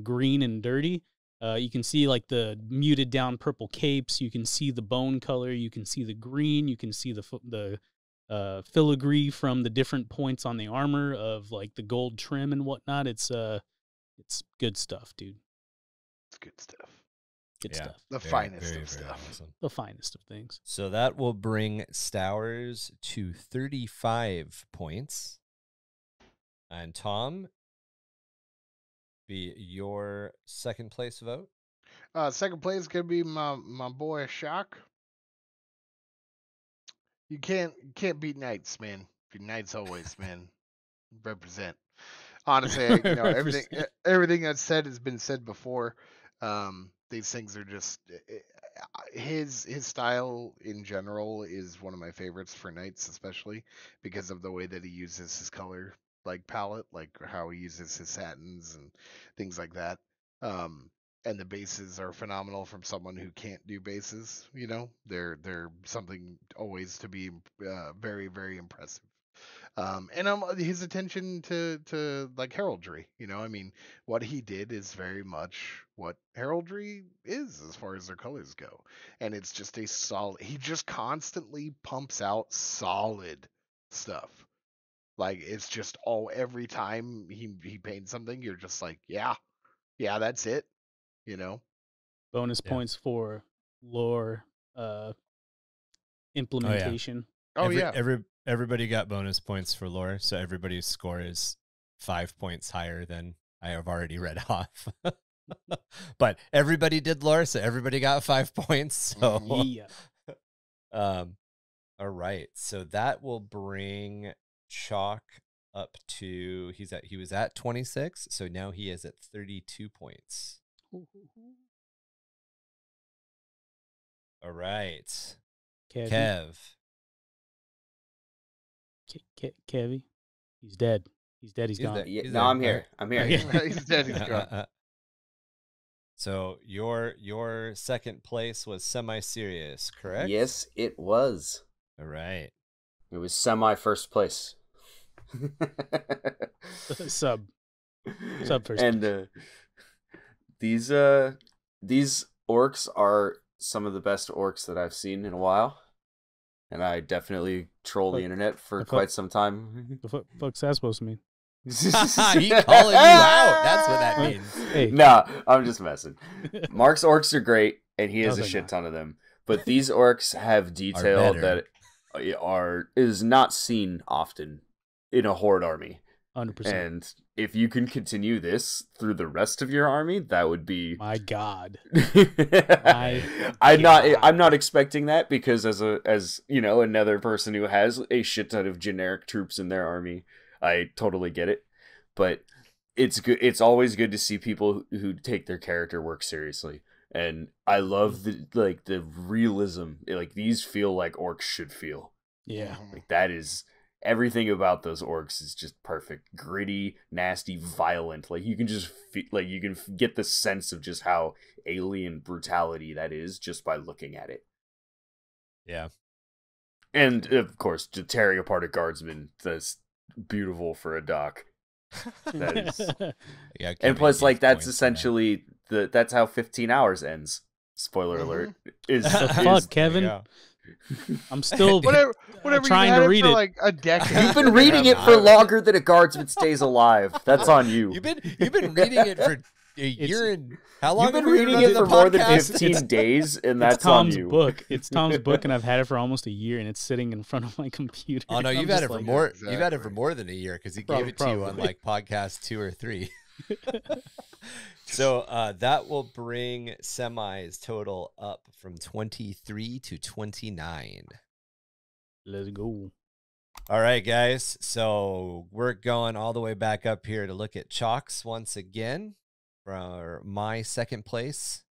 green and dirty. You can see like the muted down purple capes. You can see the bone color. You can see the green. You can see the filigree from the different points on the armor of like the gold trim and whatnot. It's good stuff, dude. It's good stuff. Good stuff. The finest of stuff. Awesome. The finest of things. So that will bring Stowers to 35 points. And Tom, be your second place vote. Second place is gonna be my boy Shock. You can't beat Knights, man. Your Knights always, man. Represent. Honestly, everything I've said has been said before. These things are just his style in general is one of my favorites for Knights, especially because of the way that he uses his color palette, like how he uses his satins and things like that. And the bases are phenomenal from someone who can't do bases. They're something always to be very, very impressive. And his attention to like heraldry, what he did is very much what heraldry is as far as their colors go. And it's just he just constantly pumps out solid stuff. Like it's just every time he paints something, you're just like, yeah, that's it. Bonus points for lore implementation. Everybody got bonus points for lore, so everybody's score is 5 points higher than I have already read off. But everybody did lore, so everybody got 5 points. So yeah. All right. So that will bring Chalk up to he was at 26, so now he is at 32 points. All right. Kev. Kevy, he's dead. He's gone. No, I'm here. He's dead. He's gone. So your second place was semi-serious, correct? Yes, it was. All right. It was semi-first place. Sub first. And these orcs are some of the best orcs that I've seen in a while. And I definitely troll the internet for quite some time. The fuck's that supposed to mean? He calling you out. That's what that means. Hey. No, I'm just messing. Mark's orcs are great, and he has a shit ton of them. But these orcs have detail that is not seen often in a horde army. 100%. And if you can continue this through the rest of your army, that would be my God. I'm not expecting that, because as another person who has a shit ton of generic troops in their army, I totally get it. But it's good. It's always good to see people who take their character work seriously. And I love the realism. Like, these feel like orcs should feel. Yeah. Like, that is everything about those orcs is just perfect. Gritty, nasty, violent. Like, you can just you can get the sense of just how alien brutality that is just by looking at it. Yeah. And of course, just tearing apart a guardsman, that's beautiful for a doc. That is. Yeah, and plus, that's essentially that's how 15 hours ends. Spoiler alert. Fuck, Kevin. I'm still whatever trying to read it. Like a decade. You've been reading it for longer than a guardsman stays alive. That's on you. You've been reading it for a year and how long? You've been reading it for more than 15 days, and that's Tom's on you. book. It's Tom's book, and I've had it for almost a year, and it's sitting in front of my computer. Oh no, you've had it for more. Exactly. You've had it for more than a year, because he gave it to you on podcast 2 or 3. So that will bring Semi's total up from 23 to 29. Let's go. All right, guys. So we're going all the way back up here to look at chalks once again for my second place.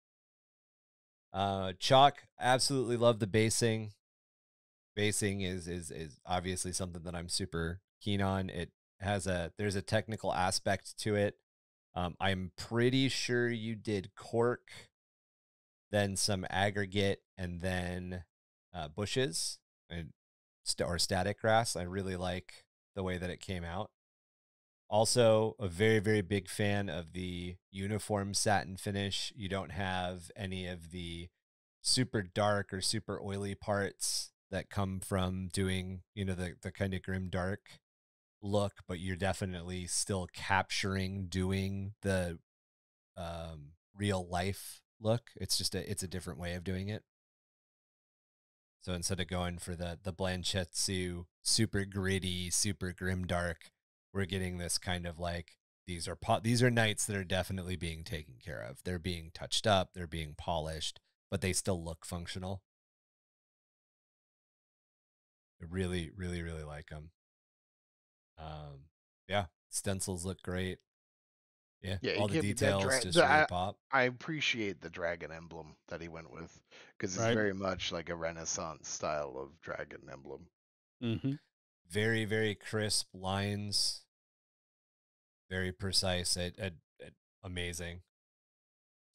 Chalk, absolutely love the basing. Basing is obviously something that I'm super keen on. There's a technical aspect to it. I'm pretty sure you did cork, then some aggregate, and then bushes or static grass. I really like the way that it came out. Also, a very, very big fan of the uniform satin finish. You don't have any of the super dark or super oily parts that come from doing, the kind of grim dark look, but you're definitely still capturing doing the real life look. It's a different way of doing it. So instead of going for the Blanchetsu super gritty, super grim dark, we're getting this kind of like, these are knights that are definitely being taken care of. They're being touched up, they're being polished, but they still look functional. I really, really, really like them. Yeah, stencils look great. Yeah, all the details just really pop. I appreciate the dragon emblem that he went with, because it's very much like a Renaissance style of dragon emblem. Mm-hmm. Very, very crisp lines. Very precise. Amazing.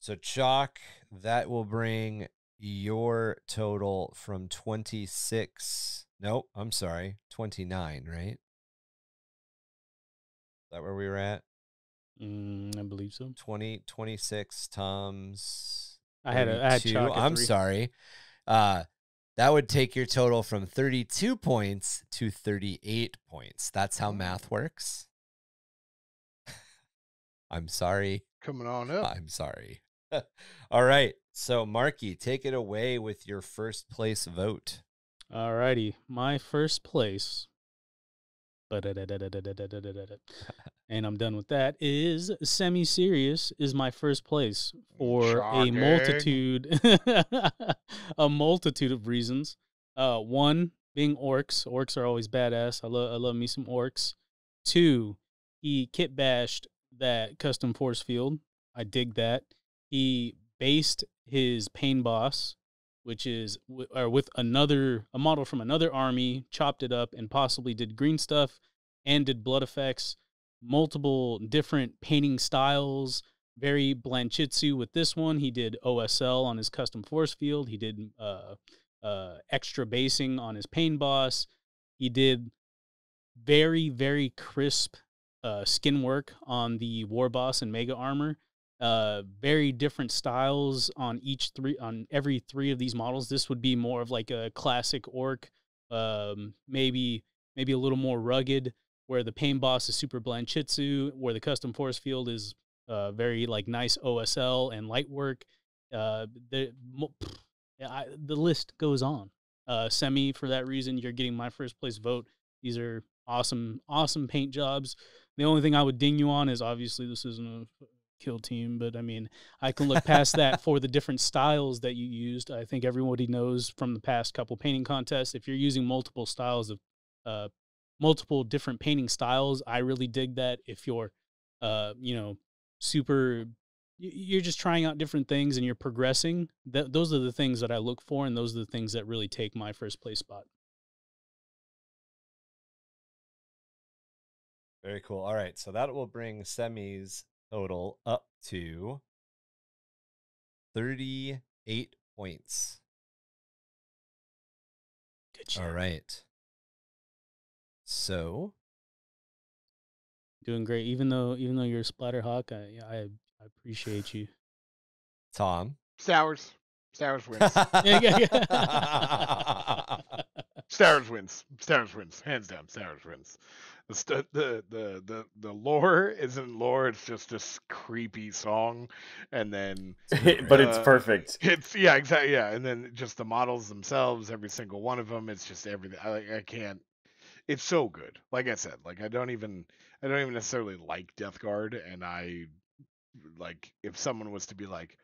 So chalk, that will bring your total from 26. Nope, I'm sorry, 29, right? Is that where we were at? I believe so. 26 Tom's. I had chalk. I'm sorry. That would take your total from 32 points to 38 points. That's how math works. I'm sorry. Coming on up. I'm sorry. All right. So, Marky, take it away with your first place vote. All righty. My first place, and I'm done with that, is Semi-Serious is my first place for a multitude of reasons. One, being orcs. Orcs are always badass. I love me some orcs. Two, he kit bashed that custom force field. I dig that. He based his pain boss, which is with a model from another army, chopped it up and possibly did green stuff and did blood effects, multiple different painting styles, very Blanchitsu with this one. He did OSL on his custom force field. He did extra basing on his pain boss. He did very, very crisp skin work on the war boss and mega armor. Very different styles on every three of these models. This would be more of like a classic orc, maybe a little more rugged, where the pain boss is super Blanchitsu, where the custom force field is very like nice OSL and light work. The list goes on. Semi, for that reason, you're getting my first place vote. These are awesome paint jobs. The only thing I would ding you on is, obviously this isn't a kill team, but I mean, I can look past that for the different styles that you used. I think everybody knows from the past couple painting contests, if you're using multiple styles of multiple different painting styles, I really dig that. If you're you're just trying out different things and you're progressing, those are the things that I look for, and those are the things that really take my first place spot. Very cool. All right, so that will bring Semi's total up to 38 points. Good job. All right. So, doing great. Even though you're a Splatterhawk, I appreciate you. Tom. Stowers wins. Stowers wins. Hands down, Stowers wins. The lore isn't lore. It's just this creepy song, and then but it's perfect. It's exactly. Yeah, and then just the models themselves, every single one of them. It's just everything. I can't. It's so good. Like I said, like I don't even necessarily like Death Guard, and I like, if someone was to be like,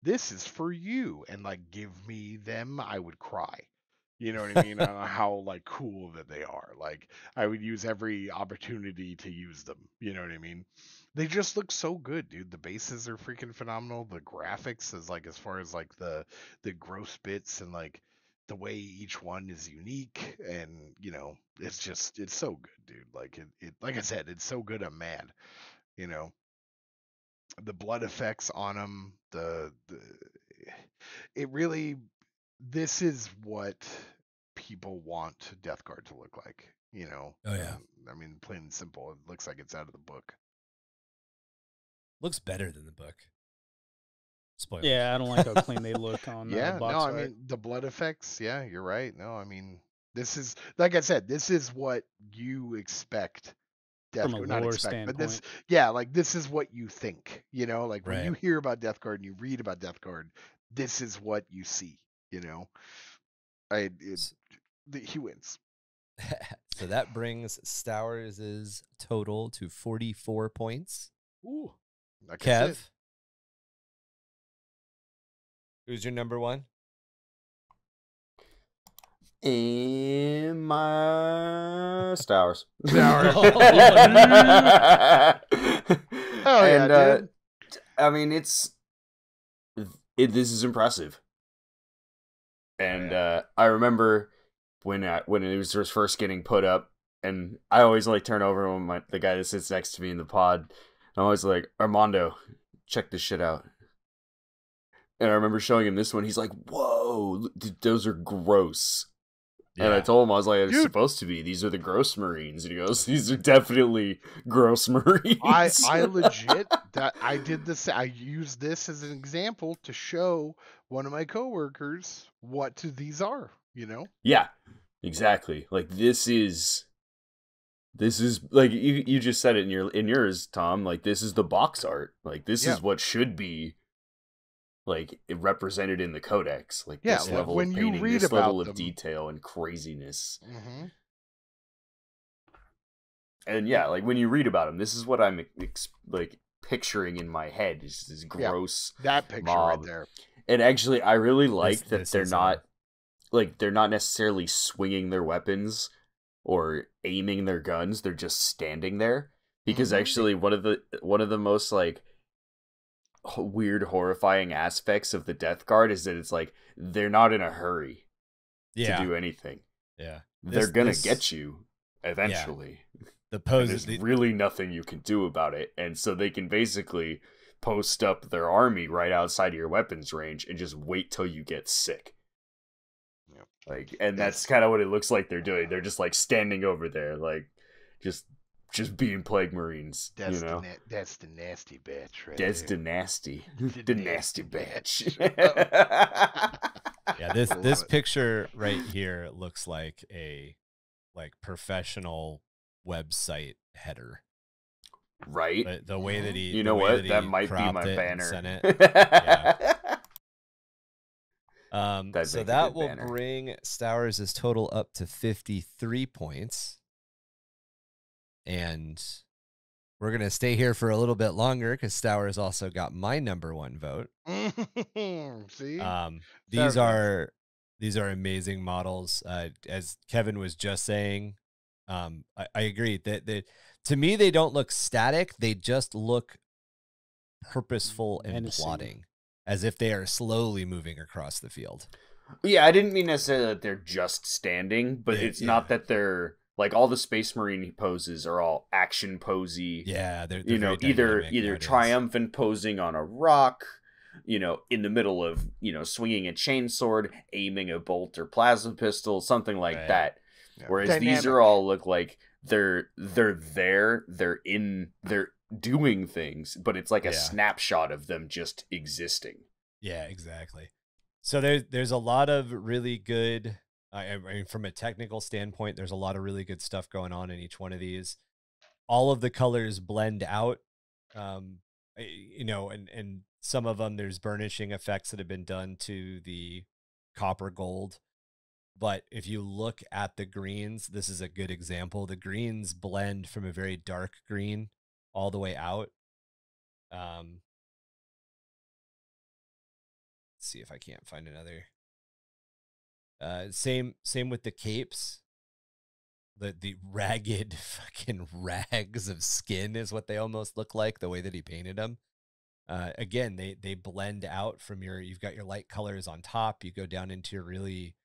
this is for you, and like give me them, I would cry. You know what I mean? On how like cool that they are. Like I would use every opportunity to use them. You know what I mean? They just look so good, dude. The bases are freaking phenomenal. The graphics is like as far as like the gross bits and like the way each one is unique, and you know, it's just it's so good, dude. Like it like I said, it's so good I'm mad. You know, the blood effects on them, the it really, this is what people want Death Guard to look like, you know. Oh yeah. I mean, plain and simple, it looks like it's out of the book. Looks better than the book. Spoilers. Yeah, I don't like how clean they look on Yeah, box no, I art. mean the blood effects. Yeah, you're right. No, I mean this is like I said, this is what you expect. Death From a Guard, not lore expect, but this, standpoint. yeah, like this is what you think. You know, like when Right. you hear about Death Guard and you read about Death Guard, this is what you see. You know, he wins. So that brings Stowers' total to 44 points. Ooh, like I Kev, said. who's your number one? In my Stowers. Oh And yeah, dude. I mean, this is impressive. And I remember when it was first getting put up, and I always like turn over when the guy that sits next to me in the pod, and I'm always like, Armando, check this shit out. And I remember showing him this one. He's like, whoa, dude, those are gross. Yeah. And I told him, I was like, it's supposed to be. These are the gross Marines. And he goes, these are definitely gross Marines. I legit, that I did this. I used this as an example to show one of my coworkers what these are, you know? Yeah, exactly. Like this is like you just said it in yours, Tom. Like this is the box art. Like this is what should be like represented in the codex, like this level of painting, this level of detail and craziness. Mm-hmm. And yeah, like when you read about them, this is what I'm like picturing in my head. Is this gross that picture mob. right there. And actually, I really like that they're not like they're not necessarily swinging their weapons or aiming their guns. They're just standing there, because actually one of the most like weird, horrifying aspects of the Death Guard is that it's like they're not in a hurry to do anything. Yeah, they're gonna get you eventually. Yeah. The pose there's really nothing you can do about it, and so they can basically post up their army right outside of your weapons range and just wait till you get sick. Yep. Like, and that's kind of what it looks like they're doing. They're just like standing over there, like just being plague Marines. That's you know, that's the nasty batch, right? That's the nasty, the nasty batch. Yeah, this picture right here looks like a professional website header, right? The way that he, you know what, that might be my banner. So that will bring Stowers' total up to 53 points. And we're going to stay here for a little bit longer because Stowers also got my number one vote. See? These are amazing models. As Kevin was just saying, I agree that to me, they don't look static. They just look purposeful and plotting, as if they are slowly moving across the field. Yeah, I didn't mean necessarily that they're just standing, but it's not that they're like all the Space Marine poses are all action posy. Yeah, they're either triumphant posing on a rock, in the middle of swinging a chainsword, aiming a bolt or plasma pistol, something like that. Yeah. Whereas these are all look like they're there, they're doing things, but it's like a snapshot of them just existing. Yeah, exactly. So there's a lot of really good, I mean, from a technical standpoint, there's a lot of really good stuff going on in each one of these. All of the colors blend out, and some of them there's burnishing effects that have been done to the copper gold. But if you look at the greens, this is a good example. The greens blend from a very dark green all the way out. Let's see if I can't find another Same with the capes. The ragged fucking rags of skin is what they almost look like, the way that he painted them. Again, they blend out from you've got your light colors on top. You go down into your really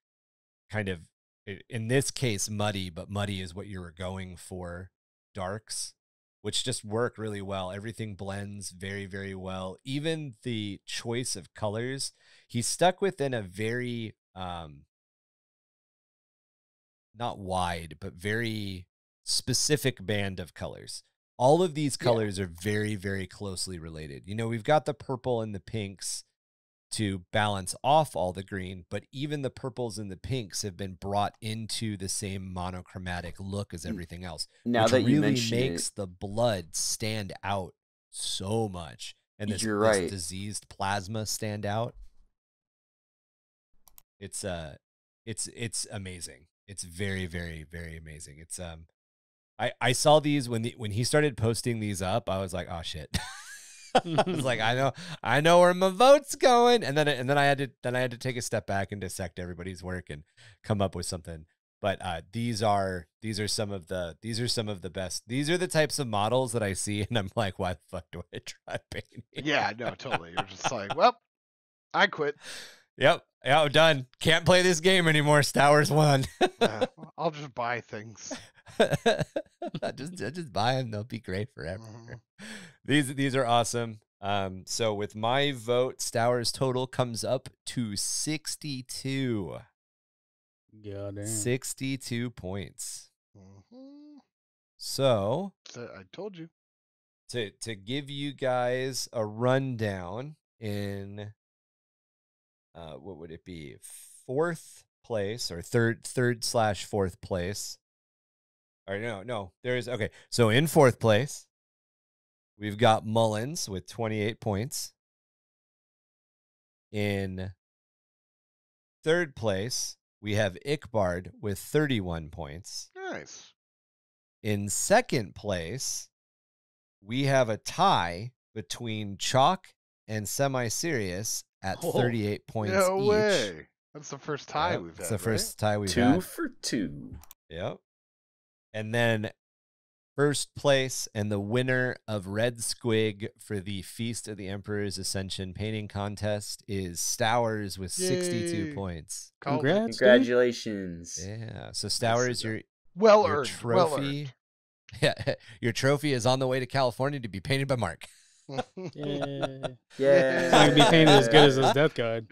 kind of, in this case, muddy, but muddy is what you were going for, darks, which just work really well. Everything blends very, very well. Even the choice of colors, he's stuck within a very, not wide, but very specific band of colors. All of these colors are very, very closely related. You know, we've got the purple and the pinks to balance off all the green, but even the purples and the pinks have been brought into the same monochromatic look as everything else. Now which that you really mention makes it, the blood stand out so much. And this, you're right. this diseased plasma stand out. It's amazing. It's very, very, very amazing. It's I saw these when he started posting these up. I was like, oh shit. I was like, I know where my vote's going. And then I had to take a step back and dissect everybody's work and come up with something. But these are some of the best. These are the types of models that I see and I'm like, why the fuck do I try painting? Yeah, no, totally. You're just like, well, I quit. Yep. Yeah, I'm done. Can't play this game anymore. Stowers won. I'll just buy things. I just buy them. They'll be great forever. These are awesome. So with my vote, Stowers total comes up to 62. Goddamn. 62 points. Mm-hmm. So I told you. To give you guys a rundown in what would it be? Fourth place or third/fourth place. Or no. Okay. So in fourth place, we've got Mullins with 28 points. In third place, we have Ickbard with 31 points. Nice. In second place, we have a tie between Chalk and Semi-Serious at 38 points no each. way. That's the first tie we've had. It's the first tie we've Two had. for two. Yep. And then first place and the winner of Red Squig for the Feast of the Emperor's Ascension painting contest is Stowers with 62 points. Congrats. Congratulations. Yeah. So Stowers, your well-earned trophy. Yeah, your trophy is on the way to California to be painted by Mark. Yeah. Yeah. It's not gonna be painted as good as his death guide.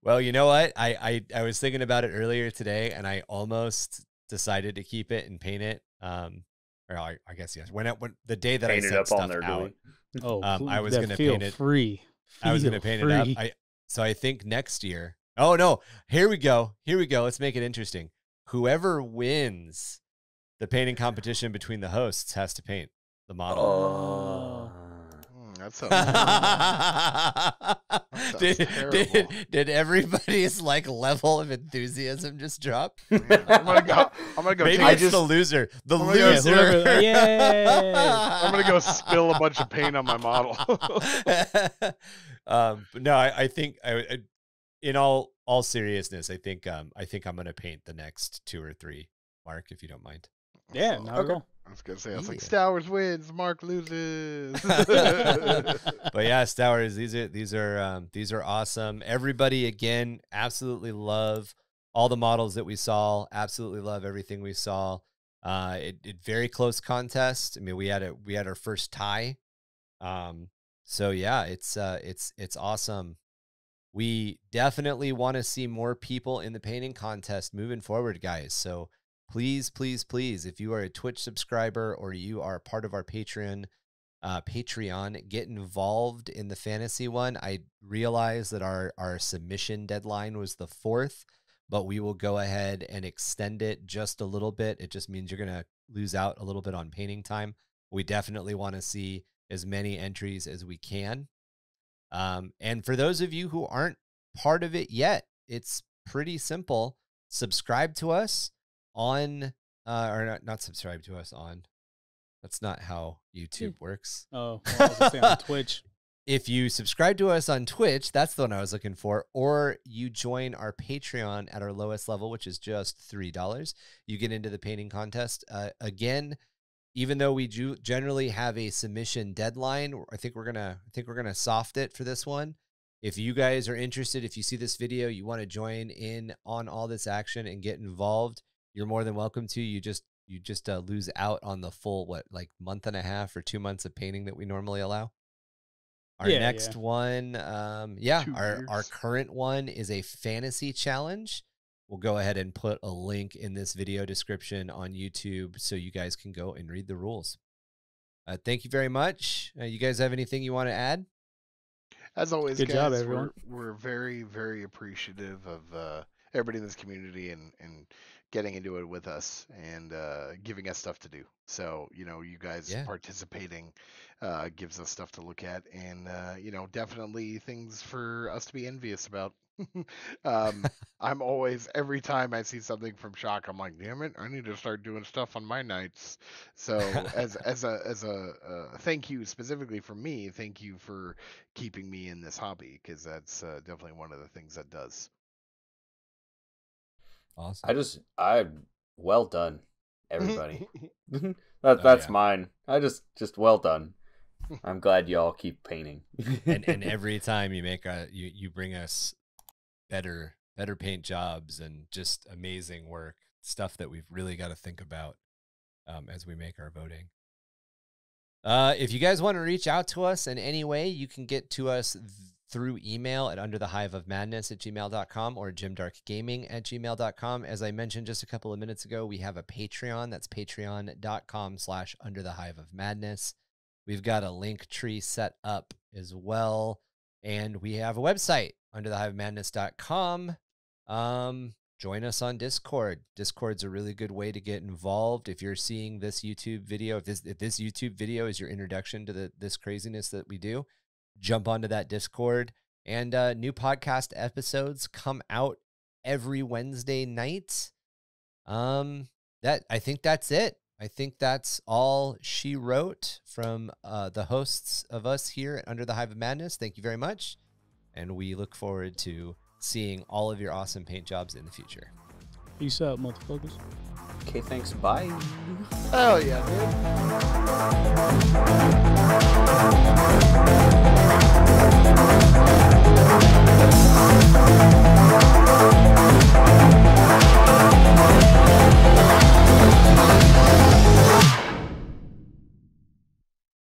Well, you know what? I was thinking about it earlier today, and I almost decided to keep it and paint it. Or I guess yes. When the day that Paint I it sent up all stuff nerdily. out, Oh, I was that gonna feel paint it. free. I was gonna paint it up. So I think next year. Oh no! Here we go. Let's make it interesting. Whoever wins the painting competition between the hosts has to paint the model. Oh. That sounds terrible. Did everybody's like level of enthusiasm just drop? I'm gonna go. Maybe take it's the loser. The I'm loser. Yay! I'm gonna go spill a bunch of paint on my model. But no, I think in all seriousness, I think I'm gonna paint the next 2 or 3, Mark, if you don't mind. Yeah, not at all. I was gonna say, I was like, Stowers wins, Mark loses. But yeah, Stowers, these are awesome. Everybody, again, absolutely love all the models that we saw. Absolutely love everything we saw. It very close contest. I mean, we had our first tie. So yeah, it's awesome. We definitely want to see more people in the painting contest moving forward, guys. So please, if you are a Twitch subscriber or you are part of our Patreon, get involved in the fantasy one. I realize that our submission deadline was the 4th, but we will go ahead and extend it just a little bit. It just means you're going to lose out a little bit on painting time. We definitely want to see as many entries as we can. And for those of you who aren't part of it yet, it's pretty simple. Subscribe to us on, or not subscribe to us on. That's not how YouTube works. Oh, well, I was gonna say on Twitch. If you subscribe to us on Twitch, that's the one I was looking for, or you join our Patreon at our lowest level, which is just $3, you get into the painting contest. Again, even though we do generally have a submission deadline, I think we're gonna soft it for this one. If you guys are interested, if you see this video, you want to join in on all this action and get involved, you're more than welcome to. You just lose out on the full month and a half or 2 months of painting that we normally allow. Our next one, our current one is a fantasy challenge. We'll go ahead and put a link in this video description on YouTube so you guys can go and read the rules. Thank you very much. You guys have anything you want to add? As always, good guys, job, everyone. We're very, very appreciative of everybody in this community and getting into it with us and giving us stuff to do. So, you guys participating gives us stuff to look at and, definitely things for us to be envious about. I'm always, every time I see something from Shock, I'm like, damn it, I need to start doing stuff on my nights. So as a thank you specifically from me, thank you for keeping me in this hobby, because that's definitely one of the things that does. Awesome. Well done, everybody. That's mine. Just well done. I'm glad y'all keep painting. and every time you make you bring us better paint jobs and just amazing work, stuff that we've really got to think about as we make our voting. If you guys want to reach out to us in any way, you can get to us through email at underthehiveofmadness@gmail.com or jimdarkgaming@gmail.com. As I mentioned just a couple of minutes ago, we have a Patreon. That's patreon.com/underthehiveofmadness. We've got a link tree set up as well. And we have a website, underthehiveofmadness.com. Join us on Discord. Discord's a really good way to get involved. If you're seeing this YouTube video, if this YouTube video is your introduction to this craziness that we do, jump onto that Discord. And new podcast episodes come out every Wednesday night. I think that's it. I think that's all she wrote from the hosts of us here at Under the Hive of Madness. Thank you very much. And we look forward to seeing all of your awesome paint jobs in the future. Peace out, motherfuckers. Okay, thanks. Bye. Hell yeah, dude.